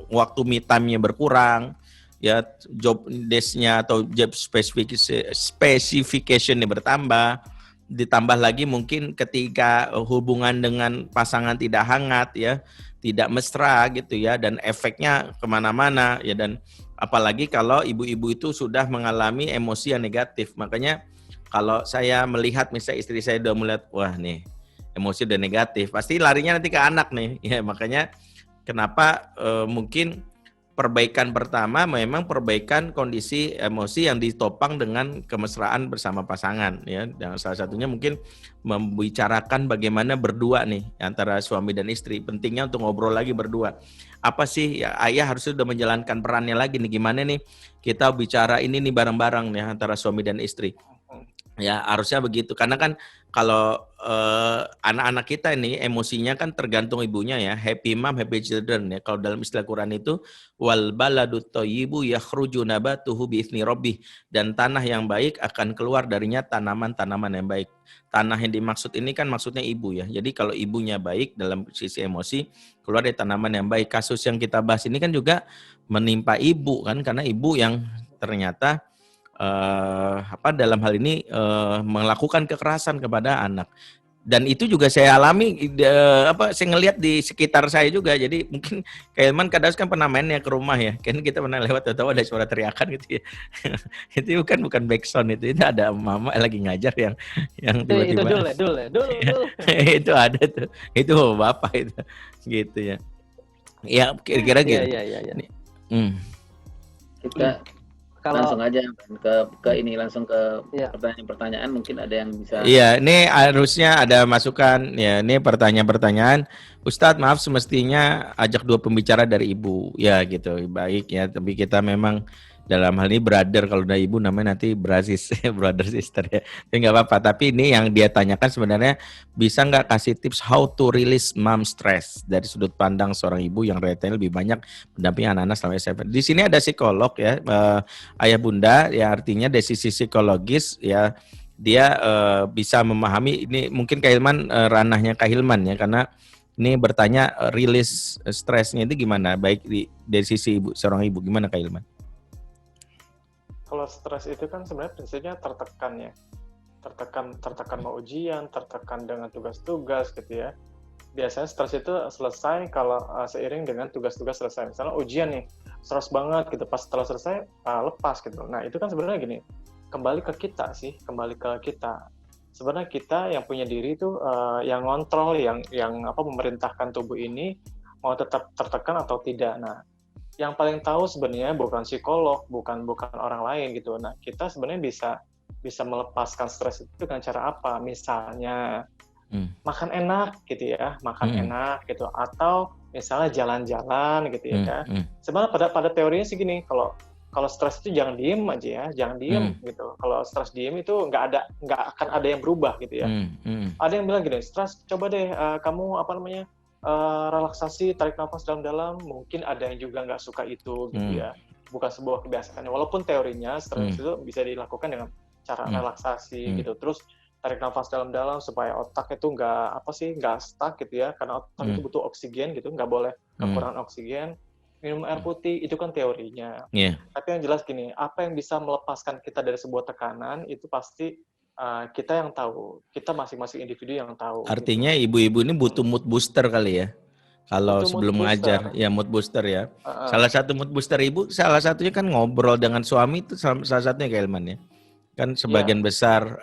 waktu me time-nya berkurang. Ya, job desk-nya atau job specification-nya bertambah, ditambah lagi mungkin ketika hubungan dengan pasangan tidak hangat ya, tidak mesra gitu ya, dan efeknya kemana-mana ya, dan apalagi kalau ibu-ibu itu sudah mengalami emosi yang negatif. Makanya kalau saya melihat misalnya istri saya udah melihat, wah nih emosi udah negatif, pasti larinya nanti ke anak nih ya. Makanya kenapa mungkin perbaikan pertama memang perbaikan kondisi emosi yang ditopang dengan kemesraan bersama pasangan ya. Dan salah satunya mungkin membicarakan bagaimana berdua nih antara suami dan istri. Pentingnya untuk ngobrol lagi berdua. Apa sih ya, ayah harus sudah menjalankan perannya lagi nih, gimana nih kita bicara ini nih bareng-bareng nih antara suami dan istri. Ya harusnya begitu, karena kan kalau anak-anak kita ini emosinya kan tergantung ibunya ya. Happy mom, happy children ya. Kalau dalam istilah Quran itu wal baladut thayyibu yakhruju nabatuhu biizni rabbih, dan tanah yang baik akan keluar darinya tanaman-tanaman yang baik. Tanah yang dimaksud ini kan maksudnya ibu ya. Jadi kalau ibunya baik dalam sisi emosi, keluar dari tanaman yang baik. Kasus yang kita bahas ini kan juga menimpa ibu kan, karena ibu yang ternyata dalam hal ini melakukan kekerasan kepada anak, dan itu juga saya alami, saya ngelihat di sekitar saya juga. Jadi mungkin kayak Ilman kadang kan pernah main ya ke rumah ya, kan kita pernah lewat tahu ada suara teriakan gitu ya. Itu bukan backsound, itu ada mama lagi ngajar yang tiba-tiba itu dul. Itu ada tuh, itu bapak itu gitu ya. Ya kira-kira gitu. Iya. Kita langsung aja langsung ke pertanyaan-pertanyaan, mungkin ada yang bisa. Iya, ini harusnya ada masukan ya. Ini pertanyaan-pertanyaan, Ustadz maaf semestinya ajak dua pembicara dari ibu ya gitu, baik ya. Tapi kita memang dalam hal ini brother, kalau udah ibu namanya nanti brother sister ya. Tapi nggak apa-apa. Tapi ini yang dia tanyakan sebenarnya, bisa nggak kasih tips how to release mom stress dari sudut pandang seorang ibu yang realitanya lebih banyak mendampingi anak-anak selama SMA. Di sini ada psikolog ya, ayah bunda ya, artinya dari sisi psikologis ya, dia bisa memahami. Ini mungkin Kak Hilman, ranahnya Kak Hilman ya, karena ini bertanya release stresnya itu gimana, baik dari sisi seorang ibu, gimana Kak Hilman? Kalau stres itu kan sebenarnya prinsipnya tertekan ya, tertekan mau ujian, tertekan dengan tugas-tugas gitu ya. Biasanya stres itu selesai kalau seiring dengan tugas-tugas selesai. Misalnya ujian nih, stres banget gitu, pas setelah selesai lepas gitu. Nah itu kan sebenarnya gini, kembali ke kita. Sebenarnya kita yang punya diri itu yang ngontrol, yang memerintahkan tubuh ini mau tetap tertekan atau tidak. Nah, yang paling tahu sebenarnya bukan psikolog, bukan orang lain gitu. Nah, kita sebenarnya bisa melepaskan stres itu dengan cara apa? Misalnya makan enak gitu ya, enak gitu, atau misalnya jalan-jalan gitu ya. Sebenarnya pada teorinya sih gini, kalau stres itu jangan diem aja ya, jangan diem gitu. Kalau stres diem itu nggak akan ada yang berubah gitu ya. Ada yang bilang gini, stres coba deh kamu relaksasi, tarik nafas dalam-dalam. Mungkin ada yang juga nggak suka itu gitu ya, bukan sebuah kebiasaan. Walaupun teorinya stres itu bisa dilakukan dengan cara relaksasi gitu, terus tarik nafas dalam-dalam supaya otak itu nggak stuck gitu ya, karena otak itu butuh oksigen gitu, nggak boleh kekurangan oksigen. Minum air putih, itu kan teorinya. Tapi yang jelas gini, apa yang bisa melepaskan kita dari sebuah tekanan itu pasti kita yang tahu, kita masing-masing individu yang tahu. Artinya gitu. Ibu-ibu ini butuh mood booster kali ya. Kalau Itu mood sebelum mengajar, booster. ya mood booster ya. Uh-uh. Salah satu mood booster ibu, salah satunya kan ngobrol dengan suami itu salah satunya Kak Ilman ya. Kan sebagian besar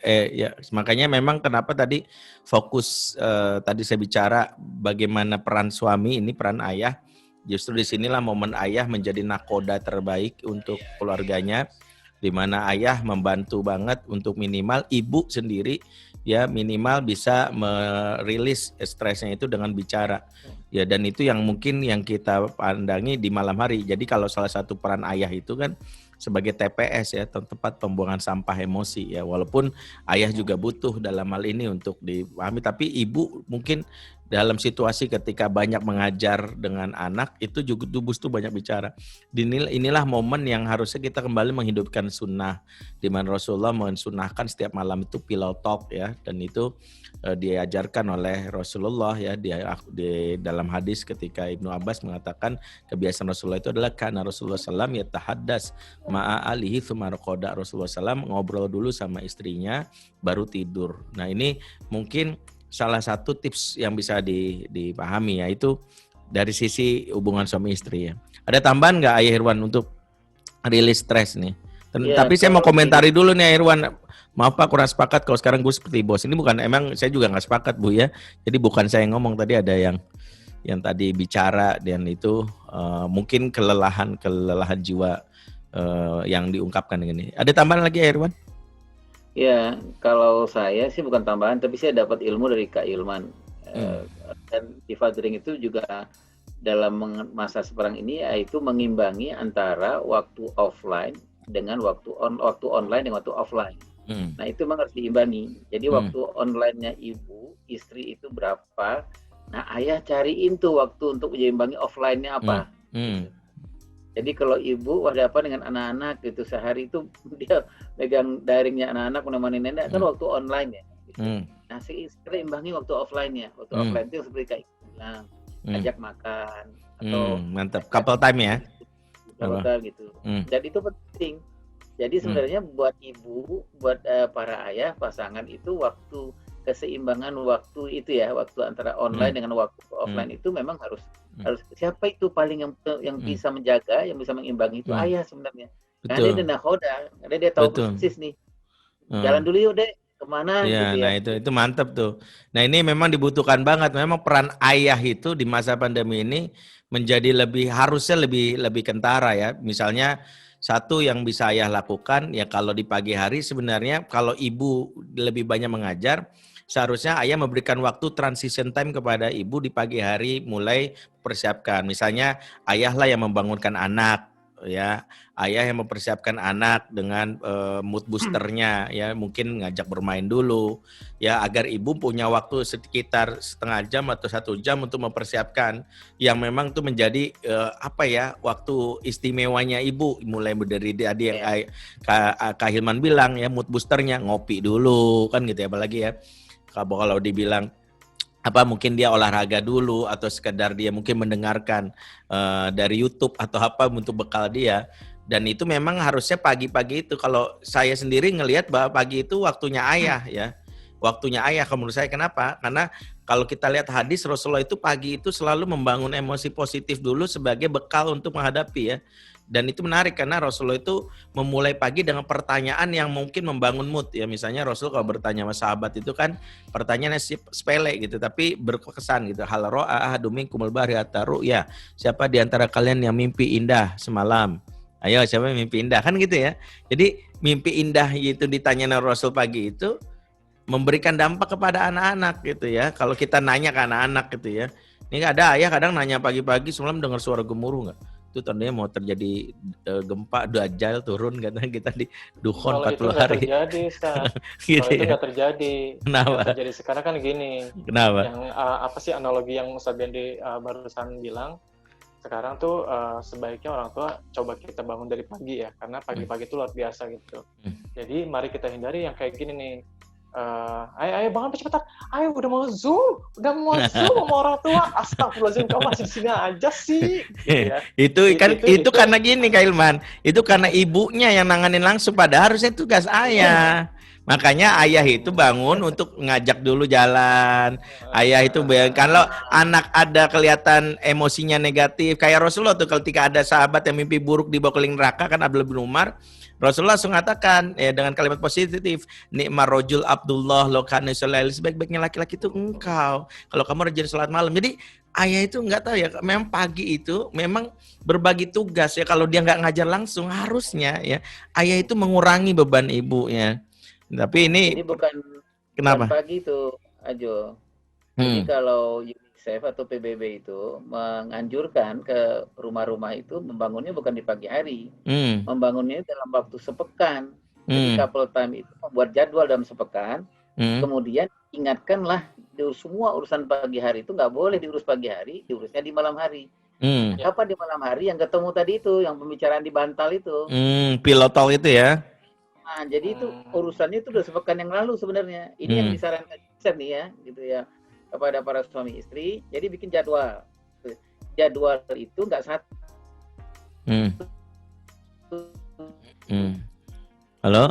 ya makanya memang kenapa tadi fokus tadi saya bicara bagaimana peran suami ini, peran ayah. Justru disinilah momen ayah menjadi nakoda terbaik untuk keluarganya, di mana ayah membantu banget untuk minimal ibu sendiri ya minimal bisa merilis stresnya itu dengan bicara ya, dan itu yang mungkin yang kita pandangi di malam hari. Jadi kalau salah satu peran ayah itu kan sebagai TPS ya, tempat pembuangan sampah emosi ya, walaupun ayah juga butuh dalam hal ini untuk dipahami, tapi ibu mungkin dalam situasi ketika banyak mengajar dengan anak itu juga butuh banyak bicara. Inilah momen yang harusnya kita kembali menghidupkan sunnah, di mana Rasulullah mensunnahkan setiap malam itu pillow talk ya, dan itu diajarkan oleh Rasulullah ya di dalam hadis ketika Ibnu Abbas mengatakan kebiasaan Rasulullah itu adalah karena Rasulullah SAW yatahaddas ma'a alihi tsumma raqada. Rasulullah SAW ngobrol dulu sama istrinya baru tidur. Nah ini mungkin salah satu tips yang bisa dipahami yaitu dari sisi hubungan suami istri ya. Ada tambahan nggak Ayah Irwan untuk rilis stres nih? Ya, tapi saya mau komentari dulu nih Ayah Irwan. Maaf Pak kurang sepakat kalau sekarang gue seperti bos. Ini bukan, emang saya juga nggak sepakat Bu ya. Jadi bukan saya yang ngomong, tadi ada yang tadi bicara dan itu mungkin kelelahan jiwa yang diungkapkan dengan ini. Ada tambahan lagi Ayah Irwan? Ya, kalau saya sih bukan tambahan, tapi saya dapat ilmu dari Kak Ilman. Dan di Fadring itu juga dalam masa sekarang ini yaitu mengimbangi antara waktu offline dengan waktu online dengan waktu offline. Nah itu memang harus diimbangi. Jadi waktu online-nya ibu, istri itu berapa? Nah ayah cariin tuh waktu untuk menyimbangi offline-nya apa. Jadi kalau ibu ada apa dengan anak-anak gitu, sehari itu dia megang daringnya anak-anak menemani nenek kan waktu online ya. Gitu. Nah istri imbangi waktu offline-nya. Waktu offline itu seperti kayak bilang, ajak makan atau mantap, couple time ya. Couple time gitu. Jadi itu penting. Jadi sebenarnya buat ibu, buat para ayah, pasangan itu waktu keseimbangan waktu itu ya, waktu antara online dengan waktu offline itu memang harus siapa itu paling yang bisa menjaga, yang bisa mengimbangi itu ayah sebenarnya. Karena dia nakhoda, karena dia tahu persis nih. Jalan dulu yuk deh, kemana ya, gitu ya. Nah itu mantap tuh. Nah ini memang dibutuhkan banget. Memang peran ayah itu di masa pandemi ini menjadi harusnya lebih kentara ya. Misalnya satu yang bisa ayah lakukan ya, kalau di pagi hari sebenarnya kalau ibu lebih banyak mengajar, seharusnya ayah memberikan waktu transition time kepada ibu di pagi hari, mulai persiapkan. Misalnya ayahlah yang membangunkan anak ya, ayah yang mempersiapkan anak dengan mood boosternya ya, mungkin ngajak bermain dulu ya, agar ibu punya waktu sekitar setengah jam atau 1 jam untuk mempersiapkan yang memang itu menjadi waktu istimewanya ibu, mulai dari tadi yang Kak Hilman bilang ya, mood boosternya ngopi dulu kan gitu ya, apalagi ya kalau dibilang mungkin dia olahraga dulu atau sekedar dia mungkin mendengarkan dari YouTube atau apa untuk bekal dia. Dan itu memang harusnya pagi-pagi itu. Kalau saya sendiri ngelihat bahwa pagi itu waktunya ayah ya. Waktunya ayah kalau menurut saya. Kenapa? Karena kalau kita lihat hadis, Rasulullah itu pagi itu selalu membangun emosi positif dulu sebagai bekal untuk menghadapi ya. Dan itu menarik karena Rasulullah itu memulai pagi dengan pertanyaan yang mungkin membangun mood ya. Misalnya Rasul kalau bertanya sama sahabat itu kan pertanyaannya sepele gitu, tapi berkesan gitu. Hal ro'a ahadum minkumul bariyata ru'ya. Siapa di antara kalian yang mimpi indah semalam? Ayo siapa yang mimpi indah? Kan gitu ya. Jadi mimpi indah itu ditanya Rasul pagi itu memberikan dampak kepada anak-anak gitu ya. Kalau kita nanya ke anak-anak gitu ya. Ini ada ayah kadang nanya pagi-pagi semalam dengar suara gemuruh nggak? Itu tandanya mau terjadi gempa, dajjal turun katanya kita di Dukhon 40 hari. Kalau itu nggak terjadi, gitu kalau itu ya? nggak terjadi. Kenapa? Yang terjadi sekarang kan gini. Kenapa? Yang apa sih analogi yang Ustaz Bendi barusan bilang? Sekarang tuh sebaiknya orang tua coba kita bangun dari pagi ya, karena pagi-pagi itu luar biasa gitu. Jadi mari kita hindari yang kayak gini nih. Ayo bangun cepetan. Ayo udah mau zoom sama orang tua. Astagfirullahaladzim, kamu masih di sini aja sih. Gitu ya. itu karena gini Kak Ilman. Itu karena ibunya yang nanganin langsung, padahal harusnya tugas ayah. Makanya ayah itu bangun untuk ngajak dulu jalan. Ayah itu kalau anak ada kelihatan emosinya negatif, kayak Rasulullah tuh ketika ada sahabat yang mimpi buruk dibawa keliling neraka kan Abdullah bin Umar, Rasulullah langsung mengatakan ya dengan kalimat positif, nikmar rojul Abdullah lo kana sebaik-baiknya laki-laki itu engkau. Kalau kamu rajin sholat malam. Jadi ayah itu nggak tahu ya, memang pagi itu memang berbagi tugas ya. Kalau dia nggak ngajar langsung harusnya ya ayah itu mengurangi beban ibunya. Tapi ini kenapa? Bukan pagi itu, Ajo. Jadi kalau UNICEF atau PBB itu menganjurkan ke rumah-rumah itu membangunnya bukan di pagi hari, membangunnya dalam waktu sepekan. Jadi couple time itu membuat jadwal dalam sepekan, kemudian ingatkanlah semua urusan pagi hari itu nggak boleh diurus pagi hari, diurusnya di malam hari. Apa di malam hari yang ketemu tadi itu, yang pembicaraan di bantal itu? Pilotol itu ya? Nah, jadi itu urusannya itu udah sepekan yang lalu sebenarnya. Ini yang disarankan nih ya, gitu ya, kepada para suami istri. Jadi bikin jadwal. Jadwal itu nggak satu. Halo?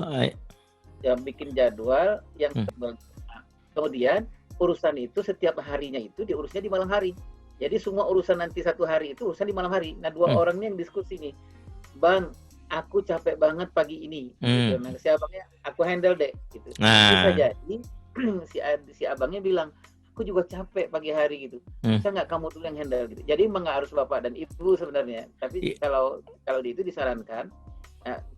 Ya bikin jadwal yang kemudian urusan itu setiap harinya itu diurusnya di malam hari. Jadi semua urusan nanti satu hari itu urusan di malam hari. Nah, dua orang ini yang diskusi nih. Bang, aku capek banget pagi ini. Gitu. Nah, si abangnya, aku handle deh. Gitu. Bisa jadi si abangnya bilang, aku juga capek pagi hari gitu. Bisa nggak kamu dulu yang handle gitu. Jadi memang nggak harus bapak dan ibu sebenarnya. Tapi kalau di itu disarankan,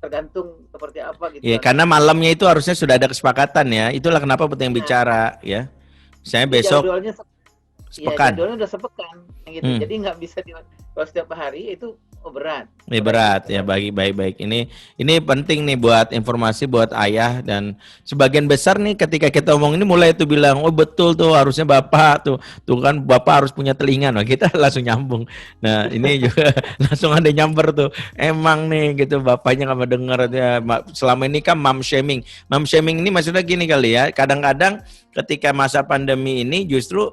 tergantung seperti apa gitu. Iya, karena malamnya itu harusnya sudah ada kesepakatan ya. Itulah kenapa penting bicara ya. Misalnya besok sepekan. Jadwalnya udah sepekan gitu. Jadi nggak bisa kalau setiap hari itu berat. Berat ya, baik. Ini penting nih buat informasi buat ayah, dan sebagian besar nih ketika kita ngomong ini mulai tuh bilang, oh betul tuh harusnya bapak tuh kan bapak harus punya telinga. Nah, kita langsung nyambung. Nah, ini juga langsung ada nyamper tuh. Emang nih gitu bapaknya nggak mau denger ya. Selama ini kan mom shaming. Mom shaming ini maksudnya gini kali ya. Kadang-kadang ketika masa pandemi ini justru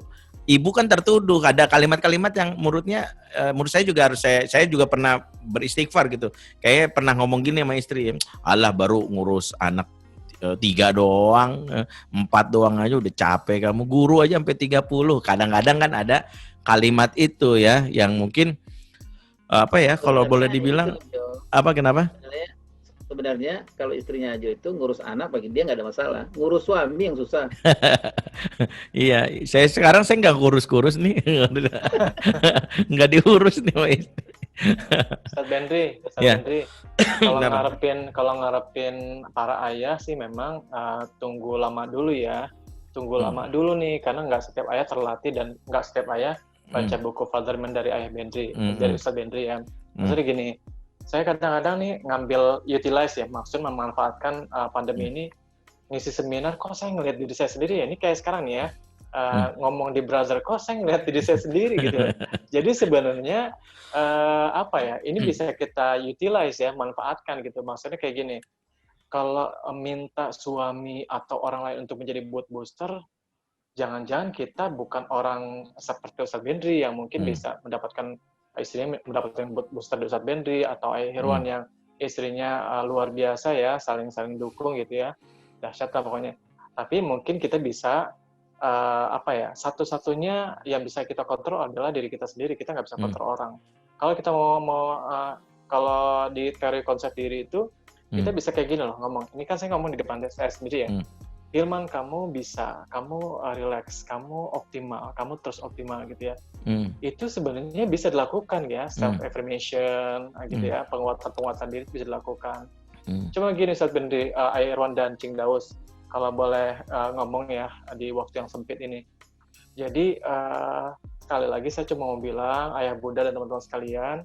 ibu kan tertuduh ada kalimat-kalimat yang menurut saya juga harus saya juga pernah beristighfar gitu. Kayak pernah ngomong gini sama istri, alah baru ngurus anak 3 doang, 4 doang aja udah capek kamu, guru aja sampai 30. Kadang-kadang kan ada kalimat itu ya yang mungkin apa ya kalau boleh dibilang apa kenapa? Sebenarnya kalau istrinya Ajo itu ngurus anak bagi dia nggak ada masalah. Ngurus suami yang susah. Iya, saya nggak kurus-kurus nih, nggak diurus nih sama istri. Ustaz Bendri, kalau ngarepin para ayah sih memang tunggu lama dulu ya, lama dulu nih, karena nggak setiap ayah terlatih dan nggak setiap ayah baca buku Fatherman dari ayah Bendri, dari Ustaz Bendri ya. Maksudnya gini. Saya kadang-kadang nih ngambil utilize ya, maksud memanfaatkan pandemi ini ngisi seminar, kok saya ngelihat diri saya sendiri ya, ini kayak sekarang nih ya, ngomong di browser, kok saya ngelihat diri saya sendiri gitu. Jadi sebenarnya ini bisa kita utilize ya, manfaatkan gitu. Maksudnya kayak gini, kalau minta suami atau orang lain untuk menjadi mood booster, jangan-jangan kita bukan orang seperti Ustaz Bendri yang mungkin bisa mendapatkan istrinya mendapatkan booster dari Ustaz Bendri atau Ayah Irwan yang istrinya luar biasa ya, saling dukung gitu ya, dahsyat lah pokoknya. Tapi mungkin kita bisa satu-satunya yang bisa kita kontrol adalah diri kita sendiri. Kita nggak bisa kontrol orang. Kalau kita kalau di teori konsep diri itu kita bisa kayak gini loh ngomong. Ini kan saya ngomong di depan saya sendiri ya. Hilman, kamu bisa, kamu relax, kamu optimal, kamu terus optimal gitu ya. Itu sebenarnya bisa dilakukan ya, self affirmation gitu ya, penguatan diri bisa dilakukan. Cuma gini Ustaz Bendri, Ayah Irwan dan Cing Daus, kalau boleh ngomong ya di waktu yang sempit ini. Jadi sekali lagi saya cuma mau bilang, Ayah Bunda dan teman-teman sekalian,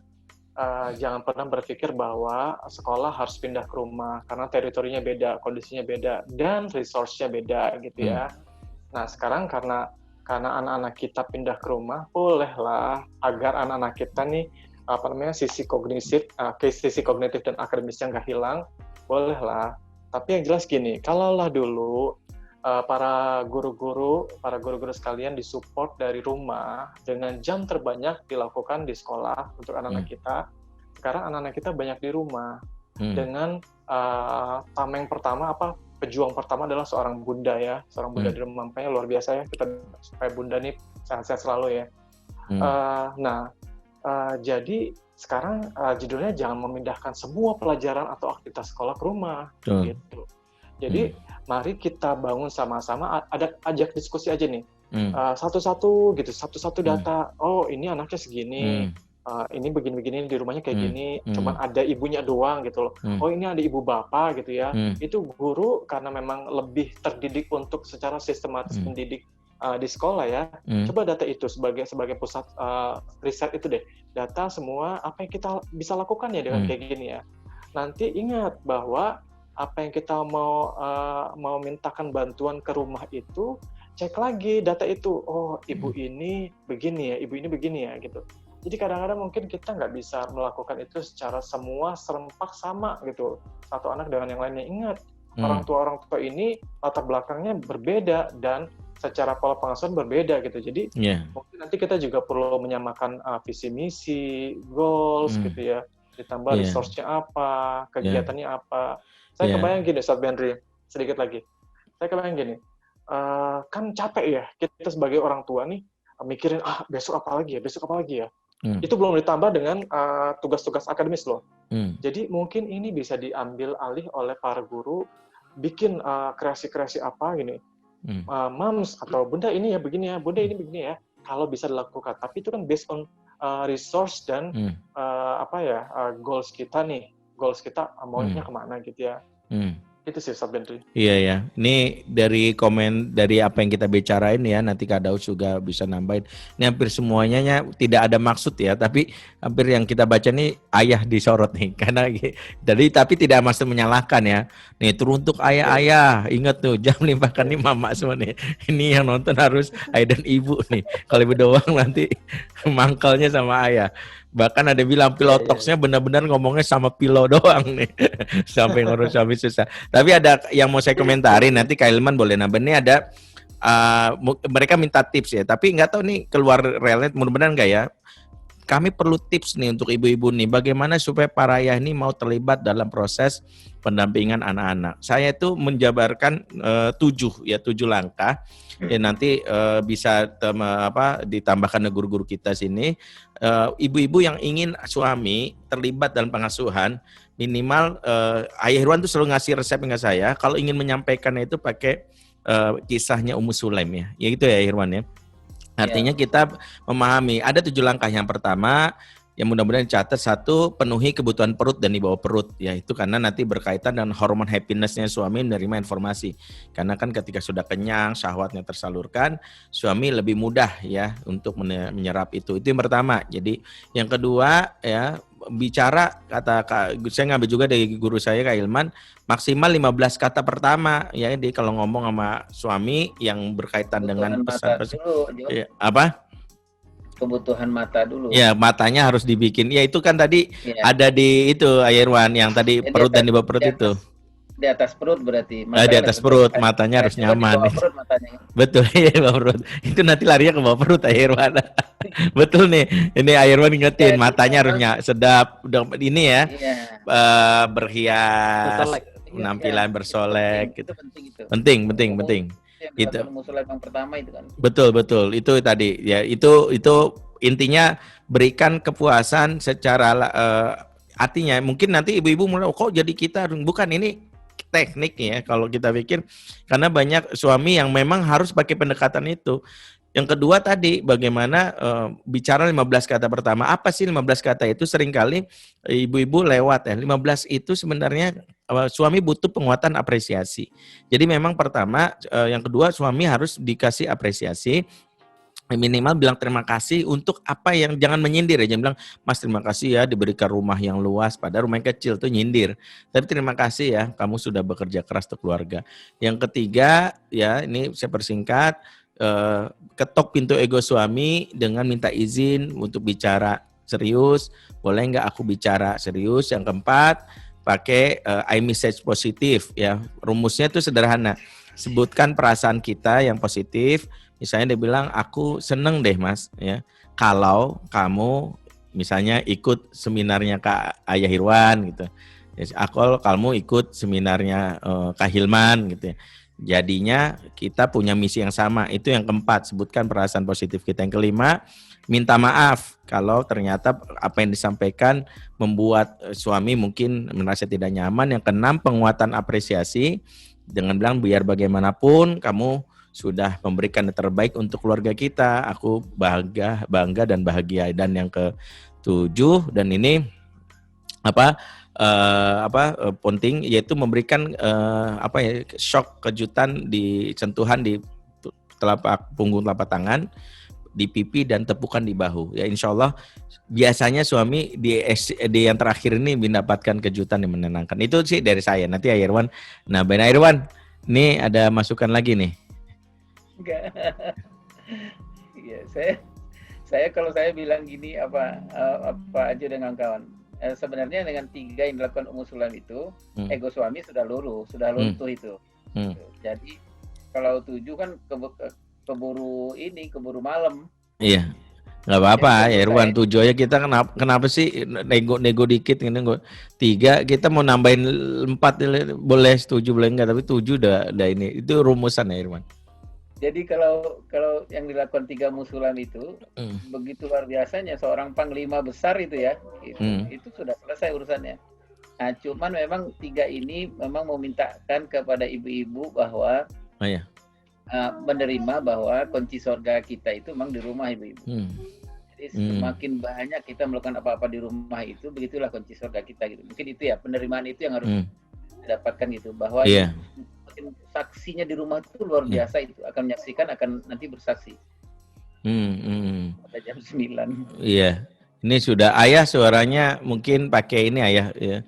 jangan pernah berpikir bahwa sekolah harus pindah ke rumah karena teritorinya beda, kondisinya beda, dan resource-nya beda gitu ya. Nah sekarang karena anak-anak kita pindah ke rumah, bolehlah agar anak-anak kita nih sisi kognitif dan akademisnya nggak hilang, bolehlah. Tapi yang jelas gini, kalaulah dulu para guru-guru sekalian disupport dari rumah dengan jam terbanyak dilakukan di sekolah untuk anak-anak kita. Sekarang anak-anak kita banyak di rumah dengan tameng pertama pejuang pertama adalah seorang bunda ya, seorang bunda di rumah. Makanya luar biasa ya, kita supaya bunda nih sehat-sehat selalu ya. Jadi sekarang judulnya jangan memindahkan semua pelajaran atau aktivitas sekolah ke rumah gitu. Jadi mari kita bangun sama-sama, ajak diskusi aja nih. Satu-satu gitu, satu-satu data. Oh, ini anaknya segini. Ini begini-begini di rumahnya kayak gini, cuman ada ibunya doang gitu loh. Oh, ini ada ibu bapak gitu ya. Itu guru karena memang lebih terdidik untuk secara sistematis mendidik di sekolah ya. Coba data itu sebagai pusat riset itu deh. Data semua apa yang kita bisa lakukan ya dengan kayak gini ya. Nanti ingat bahwa apa yang kita mau mintakan bantuan ke rumah itu, cek lagi data itu. Oh, ibu ini begini ya, ibu ini begini ya gitu. Jadi kadang-kadang mungkin kita nggak bisa melakukan itu secara semua serempak sama gitu. Satu anak dengan yang lainnya. Ingat, orang tua ini latar belakangnya berbeda dan secara pola pengasuhan berbeda gitu. Jadi mungkin nanti kita juga perlu menyamakan visi misi, goals gitu ya. Ditambah resource-nya apa, kegiatannya apa. Saya kebayang gini, Ustadz Benri, sedikit lagi. Saya kebayang gini, kan capek ya kita sebagai orang tua nih mikirin besok apa lagi ya. Itu belum ditambah dengan tugas-tugas akademis loh. Jadi mungkin ini bisa diambil alih oleh para guru, bikin kreasi-kreasi apa gini. Moms atau bunda ini ya begini ya, bunda ini begini ya. Kalau bisa dilakukan, tapi itu kan based on resource dan goals kita nih. Goals kita maunya kemana gitu ya. Itu sih Ustadz Benri. Iya ya, ini dari komen dari apa yang kita bicarain ya, nanti Kak Daus juga bisa nambahin. Ini hampir semuanya tidak ada maksud ya, tapi hampir yang kita baca nih ayah disorot nih, karena jadi tapi tidak maksud menyalahkan ya. Nih teruntuk ayah-ayah, ingat tuh jangan limpahkan nih mama semua nih. Ini yang nonton harus ayah dan ibu nih. Kalau ibu doang nanti mangkalnya sama ayah. Bahkan ada bilang pilotoksnya benar-benar ngomongnya sama pilo doang nih. Sampai ngurus suami susah. Tapi ada yang mau saya komentarin, nanti Kak Hilman boleh nambah. Ini ada, mereka minta tips ya. Tapi nggak tahu nih keluar relate, mudah-mudahan nggak ya. Kami perlu tips nih untuk ibu-ibu nih. Bagaimana supaya para ayah ini mau terlibat dalam proses pendampingan anak-anak. Saya itu menjabarkan 7 langkah. Ya nanti bisa ditambahkan guru-guru kita sini. Ibu-ibu yang ingin suami terlibat dalam pengasuhan, minimal Ayah Irwan tuh selalu ngasih resep ke saya. Kalau ingin menyampaikannya itu pakai kisahnya Ummu Sulaim ya. Ya gitu ya Irwan ya. Artinya kita memahami ada 7 langkah. Yang pertama, yang mudah-mudahan dicatat, 1, penuhi kebutuhan perut dan di bawah perut. Ya itu karena nanti berkaitan dengan hormon happiness-nya suami menerima informasi. Karena kan ketika sudah kenyang, syahwatnya tersalurkan, suami lebih mudah ya untuk menyerap itu. Itu yang pertama. Jadi yang kedua ya, bicara saya ngambil juga dari guru saya Kak Hilman, maksimal 15 kata pertama ya. Jadi kalau ngomong sama suami yang berkaitan dengan pesan-pesan ya, apa? Kebutuhan mata dulu. Ya, matanya harus dibikin. Ya itu kan tadi ada di itu Ayah Irwan yang tadi perut dan di bawah perut itu. Di atas perut berarti. Di atas perut, matanya harus nyaman. Di bawah perut matanya. Betul, ya di bawah perut. Itu nanti larinya ke bawah perut Ayah Irwan. Betul nih. Ini Ayah Irwan ingetin, matanya harus sedap. Ini ya. Berhias, penampilan bersolek gitu. Penting. Itu yang pertama itu kan. Betul itu tadi ya, itu intinya berikan kepuasan secara artinya mungkin nanti ibu-ibu mulai kok jadi kita bukan, ini teknik ya kalau kita pikir, karena banyak suami yang memang harus pakai pendekatan itu. Yang kedua tadi bagaimana bicara 15 kata pertama. Apa sih 15 kata itu? Seringkali ibu-ibu lewat ya. 15 itu sebenarnya suami butuh penguatan apresiasi. Jadi memang pertama, yang kedua suami harus dikasih apresiasi. Minimal bilang terima kasih untuk apa yang, jangan menyindir ya, jangan bilang Mas terima kasih ya diberikan rumah yang luas, padahal rumah yang kecil tuh nyindir. Tapi terima kasih ya kamu sudah bekerja keras untuk keluarga. Yang ketiga ya, ini saya persingkat, ketok pintu ego suami dengan minta izin untuk bicara serius, boleh nggak aku bicara serius. Yang keempat, pakai I message positif ya. Rumusnya itu sederhana. Sebutkan perasaan kita yang positif. Misalnya dia bilang aku seneng deh Mas ya kalau kamu misalnya ikut seminarnya Kak Ayah Irwan gitu. Kamu ikut seminarnya Kak Hilman gitu ya. Jadinya kita punya misi yang sama. Itu yang keempat, sebutkan perasaan positif kita. Yang kelima, minta maaf kalau ternyata apa yang disampaikan membuat suami mungkin merasa tidak nyaman. Yang keenam, penguatan apresiasi dengan bilang biar bagaimanapun kamu sudah memberikan yang terbaik untuk keluarga kita. Aku bangga dan bahagia. Dan yang ketujuh, dan ini penting, yaitu memberikan shock, kejutan di sentuhan di punggung telapak tangan, di pipi dan tepukan di bahu. Ya insya Allah biasanya suami di yang terakhir ini mendapatkan kejutan yang menenangkan. Itu sih dari saya. Nanti Irwan. Nah, Ben Irwan, ini ada masukan lagi nih. Enggak. Iya, saya kalau saya bilang gini apa aja dengan kawan. Sebenarnya dengan 3 yang dilakukan Ummu Sulaim itu, ego suami sudah luntuh itu. Jadi kalau 7 kan keburu malam. Iya, nggak apa-apa ya Irwan. 7 aja kita kenapa sih nego dikit ini 3 kita mau nambahin 4 boleh, 7 boleh enggak, tapi 7 udah ini. Itu rumusan ya Irwan. Jadi kalau yang dilakukan 3 Ummu Sulaim itu begitu luar biasanya, seorang panglima besar itu ya, itu sudah selesai urusannya. Nah, cuman memang 3 ini memang memintakan kepada ibu-ibu bahwa menerima bahwa kunci surga kita itu memang di rumah ibu-ibu. Jadi semakin banyak kita melakukan apa-apa di rumah itu, begitulah kunci surga kita gitu. Mungkin itu ya, penerimaan itu yang harus didapatkan gitu, bahwa saksinya di rumah itu luar biasa. Itu akan menyaksikan, akan nanti bersaksi pada jam 9. Iya, ini sudah ayah suaranya mungkin pakai ini ayah ya,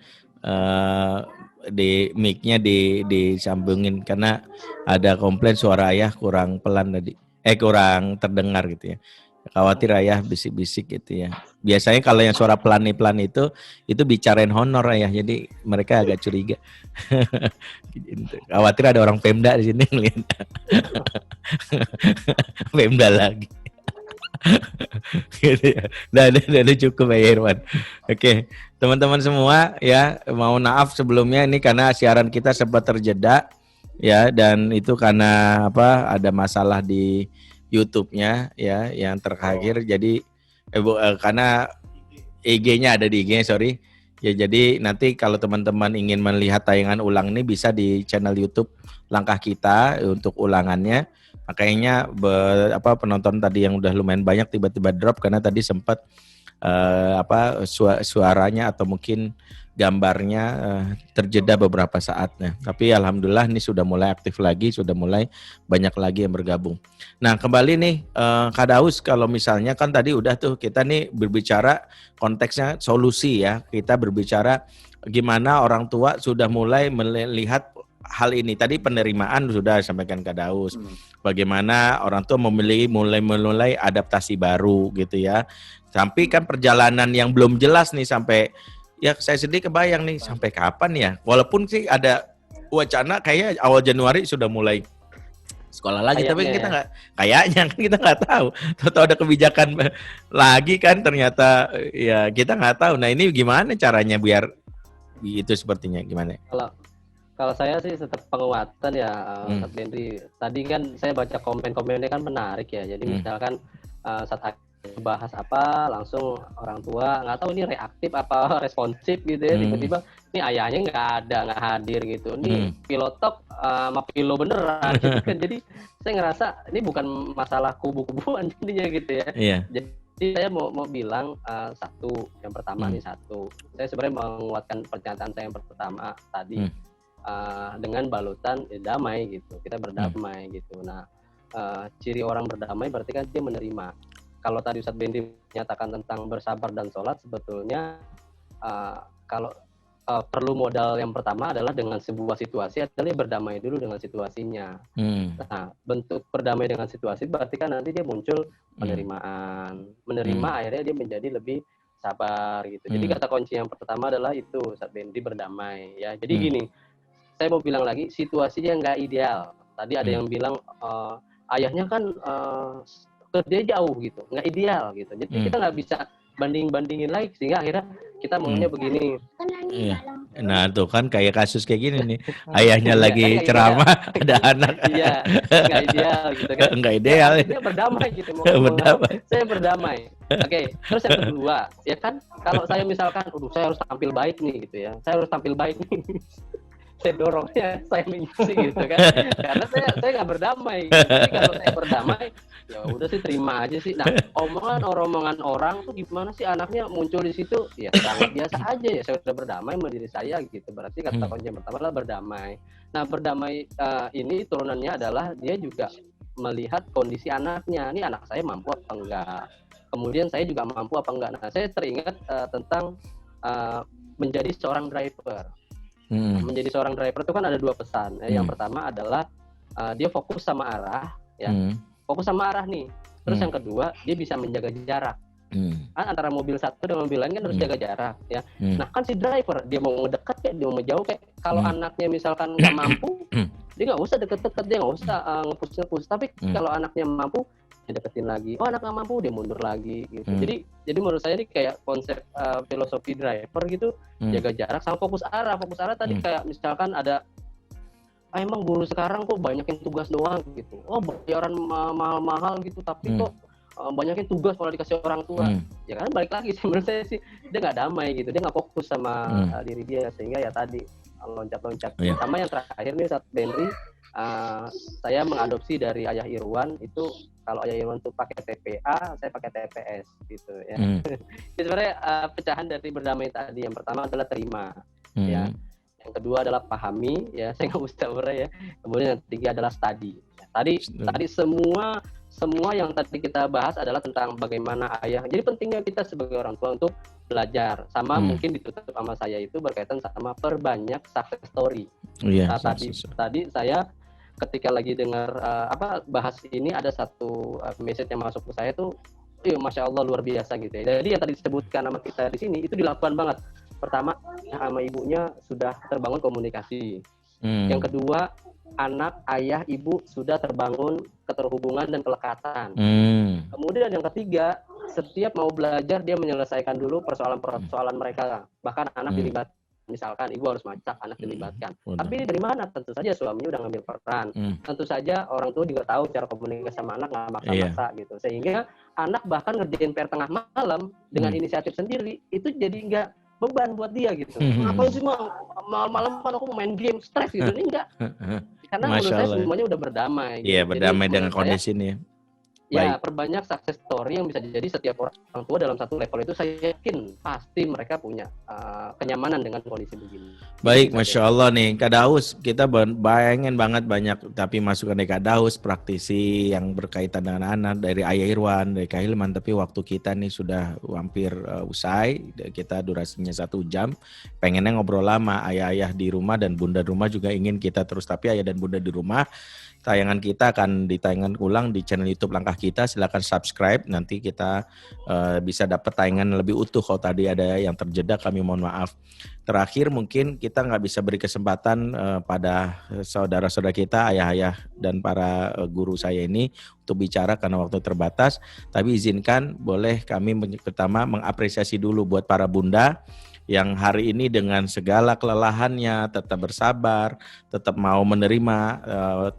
di mic-nya disambungin karena ada komplain suara ayah kurang pelan tadi, kurang terdengar gitu ya. Khawatir ayah bisik-bisik gitu ya. Biasanya kalau yang suara pelan itu bicarain honor ayah, jadi mereka agak curiga. Khawatir ada orang Pemda di sini ngeliat. Pemda lagi. Gitu ya. Udah cukup ya Irwan. Oke, teman-teman semua ya, mohon maaf sebelumnya ini karena siaran kita sempat terjeda ya, dan itu karena ada masalah di YouTube-nya ya yang terakhir. Jadi karena IG-nya ada di IG-nya, sorry. Ya jadi nanti kalau teman-teman ingin melihat tayangan ulang ini bisa di channel YouTube Langkah Kita untuk ulangannya. Makanya penonton tadi yang udah lumayan banyak tiba-tiba drop karena tadi sempat suaranya atau mungkin gambarnya terjeda beberapa saatnya. Tapi alhamdulillah ini sudah mulai aktif lagi, sudah mulai banyak lagi yang bergabung. Nah kembali nih Kak Daus, kalau misalnya kan tadi udah tuh kita nih berbicara konteksnya solusi ya, kita berbicara gimana orang tua sudah mulai melihat hal ini. Tadi penerimaan sudah disampaikan Kak Daus. Bagaimana orang tua mulai adaptasi baru gitu ya. Tapi kan perjalanan yang belum jelas nih sampai ya saya sendiri kebayang nih sampai kapan ya. Walaupun sih ada wacana kayak awal Januari sudah mulai sekolah lagi, tapi kita nggak tahu. Tahu ada kebijakan lagi kan ternyata ya kita nggak tahu. Nah ini gimana caranya biar itu sepertinya gimana? Kalau saya sih tetap penguatan ya, Ustaz Benri. Tadi kan saya baca komen-komennya kan menarik ya. Jadi misalkan saat bahas apa langsung orang tua nggak tahu ini reaktif apa responsif gitu ya, tiba-tiba ini ayahnya nggak hadir gitu, ini pilotok sama pilo beneran gitu kan. Jadi saya ngerasa ini bukan masalah kubu-kubuan jadinya gitu ya. Jadi saya mau bilang yang pertama nih saya sebenarnya menguatkan pernyataan saya yang pertama tadi dengan balutan damai gitu, kita berdamai gitu. Nah ciri orang berdamai berarti kan dia menerima. Kalau tadi Ustadz Bendi menyatakan tentang bersabar dan sholat, sebetulnya kalau perlu modal yang pertama adalah dengan sebuah situasi adalah berdamai dulu dengan situasinya. Nah, bentuk berdamai dengan situasi berarti kan nanti dia muncul penerimaan. Menerima akhirnya dia menjadi lebih sabar gitu. Jadi kata kunci yang pertama adalah itu, Ustadz Bendi berdamai ya. Jadi gini, saya mau bilang lagi, situasinya nggak ideal. Tadi ada yang bilang ayahnya kan kerja jauh gitu, nggak ideal gitu. Jadi kita nggak bisa bandingin lagi, sehingga akhirnya kita maunya begini. Nah tuh kan kayak kasus kayak gini nih, ayahnya lagi ceramah, ada anak. Iya, nggak ideal gitu kan. Nggak ideal. Dia berdamai gitu. Berdamai. Saya berdamai. Oke, terus yang kedua, ya kan, kalau saya misalkan, saya harus tampil baik nih gitu ya, saya harus tampil baik nih. Saya dorongnya, saya mengisi gitu kan, karena saya nggak berdamai. Jadi kalau saya berdamai, ya udah sih terima aja sih. Nah, omongan orang tuh gimana sih anaknya muncul di situ? Ya sangat biasa aja ya. Saya sudah berdamai sama diri saya gitu. Berarti kata kunci yang pertama adalah berdamai. Nah, berdamai ini turunannya adalah dia juga melihat kondisi anaknya. Ini anak saya mampu apa enggak? Kemudian saya juga mampu apa enggak? Nah, saya teringat tentang menjadi seorang driver. Menjadi seorang driver itu kan ada 2 pesan. Yang pertama adalah dia fokus sama arah, ya. Fokus sama arah nih. Terus yang kedua, dia bisa menjaga jarak. Kan antara mobil satu dan mobil lain kan harus jaga jarak, ya. Nah, kan si driver dia mau ngedekat kayak dia mau jauh kayak kalau anaknya misalkan nggak mampu, dia nggak usah deket-deket, dia nggak usah nge-push. Tapi kalau anaknya mampu, dia deketin lagi. Oh, anak nggak mampu, dia mundur lagi gitu. Jadi menurut saya ini kayak konsep filosofi driver gitu, jaga jarak sama fokus arah. Fokus arah tadi kayak misalkan ada emang guru sekarang kok banyakin tugas doang gitu. Oh, bayaran mahal-mahal gitu, tapi kok banyakin tugas kalau dikasih orang tua. Ya kan balik lagi sih menurut saya sih dia nggak damai gitu. Dia nggak fokus sama diri dia, sehingga ya tadi loncat-loncat. Sama yang terakhir nih saat Benri, saya mengadopsi dari Ayah Irwan itu. Kalau Ayah Irwan tuh pakai TPA, saya pakai TPS gitu ya. Jadi sebenarnya pecahan dari berdamai tadi, yang pertama adalah terima, ya. Yang kedua adalah pahami, ya. Saya nggak usah ya. Kemudian yang ketiga adalah study. Tadi semua yang tadi kita bahas adalah tentang bagaimana ayah. Jadi pentingnya kita sebagai orang tua untuk belajar. Sama mungkin ditutup sama saya itu berkaitan sama perbanyak success story. Nah, tadi saya ketika lagi dengar bahas ini ada satu message yang masuk ke saya tuh, masya Allah luar biasa gitu ya. Jadi yang tadi disebutkan sama kita di sini itu dilakukan banget. Pertama, sama ibunya sudah terbangun komunikasi. Yang kedua, anak, ayah, ibu sudah terbangun keterhubungan dan kelekatan. Kemudian yang ketiga, setiap mau belajar dia menyelesaikan dulu persoalan mereka. Bahkan anak dilibatkan. Misalkan ibu harus masak, anak dilibatkan. Tapi dari mana? Tentu saja suaminya udah ngambil peran. Tentu saja orang tua juga tahu cara komunikasi sama anak, nggak maksa-maksa gitu. Sehingga anak bahkan ngerjain PR tengah malam dengan inisiatif sendiri, itu jadi nggak beban buat dia gitu. Ngapain sih malam-malam kan aku main game, stres gitu. Ini enggak. Karena menurut saya semuanya udah berdamai. Iya, gitu. Berdamai dengan kondisi ini. Ya, perbanyak success story yang bisa jadi setiap orang tua dalam satu level itu, saya yakin pasti mereka punya kenyamanan dengan kondisi begini. Baik, Masya Allah nih, Kak Daus, kita bayangin banget banyak tapi masukan dari Kak Daus, praktisi yang berkaitan dengan anak, dari Ayah Irwan, dari Kak Hilman, tapi waktu kita nih sudah hampir usai, kita durasinya 1 jam, pengennya ngobrol lama, ayah-ayah di rumah dan bunda di rumah juga ingin kita terus, tapi ayah dan bunda di rumah, tayangan kita akan ditayangkan ulang di channel YouTube Langkah Kita. Silakan subscribe. Nanti kita bisa dapat tayangan lebih utuh. Kalau tadi ada yang terjeda, kami mohon maaf. Terakhir mungkin kita nggak bisa beri kesempatan pada saudara-saudara kita, ayah-ayah dan para guru saya ini untuk bicara karena waktu terbatas. Tapi izinkan boleh kami pertama mengapresiasi dulu buat para bunda yang hari ini dengan segala kelelahannya tetap bersabar, tetap mau menerima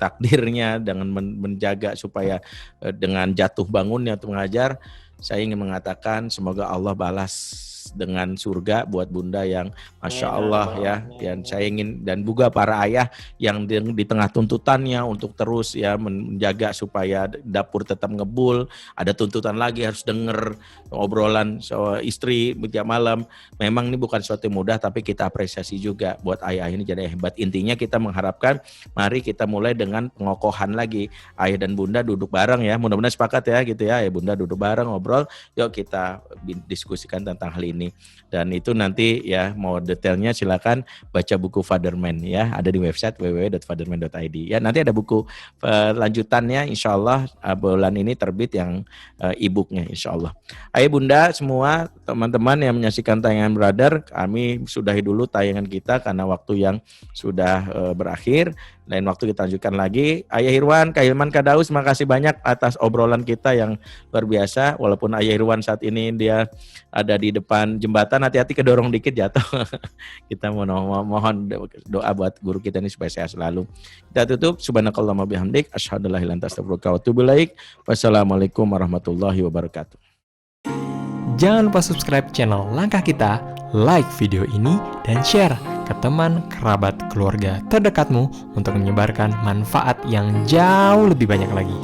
takdirnya dengan menjaga supaya dengan jatuh bangunnya untuk mengajar. Saya ingin mengatakan semoga Allah balas dengan surga buat bunda yang Masya Allah ya. Dan saya ingin dan juga para ayah yang di tengah tuntutannya untuk terus ya menjaga supaya dapur tetap ngebul. Ada tuntutan lagi harus dengar obrolan istri tiap malam. Memang ini bukan sesuatu yang mudah, tapi kita apresiasi juga buat ayah ini jadi hebat. Intinya kita mengharapkan mari kita mulai dengan pengokohan lagi. Ayah dan bunda duduk bareng ya. Mudah-mudahan sepakat ya gitu ya. Ayah bunda duduk bareng ngobrol. Yuk kita diskusikan tentang hal ini. Dan itu nanti ya mau detailnya silakan baca buku Fatherman ya, ada di website www.fatherman.id ya. Nanti ada buku lanjutannya insyaallah bulan ini terbit yang e-booknya insyaallah. Ayo bunda semua teman-teman yang menyaksikan tayangan Brother, kami sudahi dulu tayangan kita karena waktu yang sudah berakhir. Lain waktu kita lanjutkan lagi. Ayah Irwan, Kak Hilman, Kak Daus, terima kasih banyak atas obrolan kita yang luar biasa. Walaupun Ayah Irwan saat ini dia ada di depan jembatan, hati-hati kedorong dikit jatuh. Kita mohon doa buat guru kita ini supaya sehat selalu. Kita tutup. Subhanakallahumma bihamdik. Asyhadu an la ilaha illa anta astaghfiruka wa atubu ilaik. Wassalamualaikum warahmatullahi wabarakatuh. Jangan lupa subscribe channel Langkah Kita, like video ini, dan share ke teman, kerabat, keluarga terdekatmu untuk menyebarkan manfaat yang jauh lebih banyak lagi.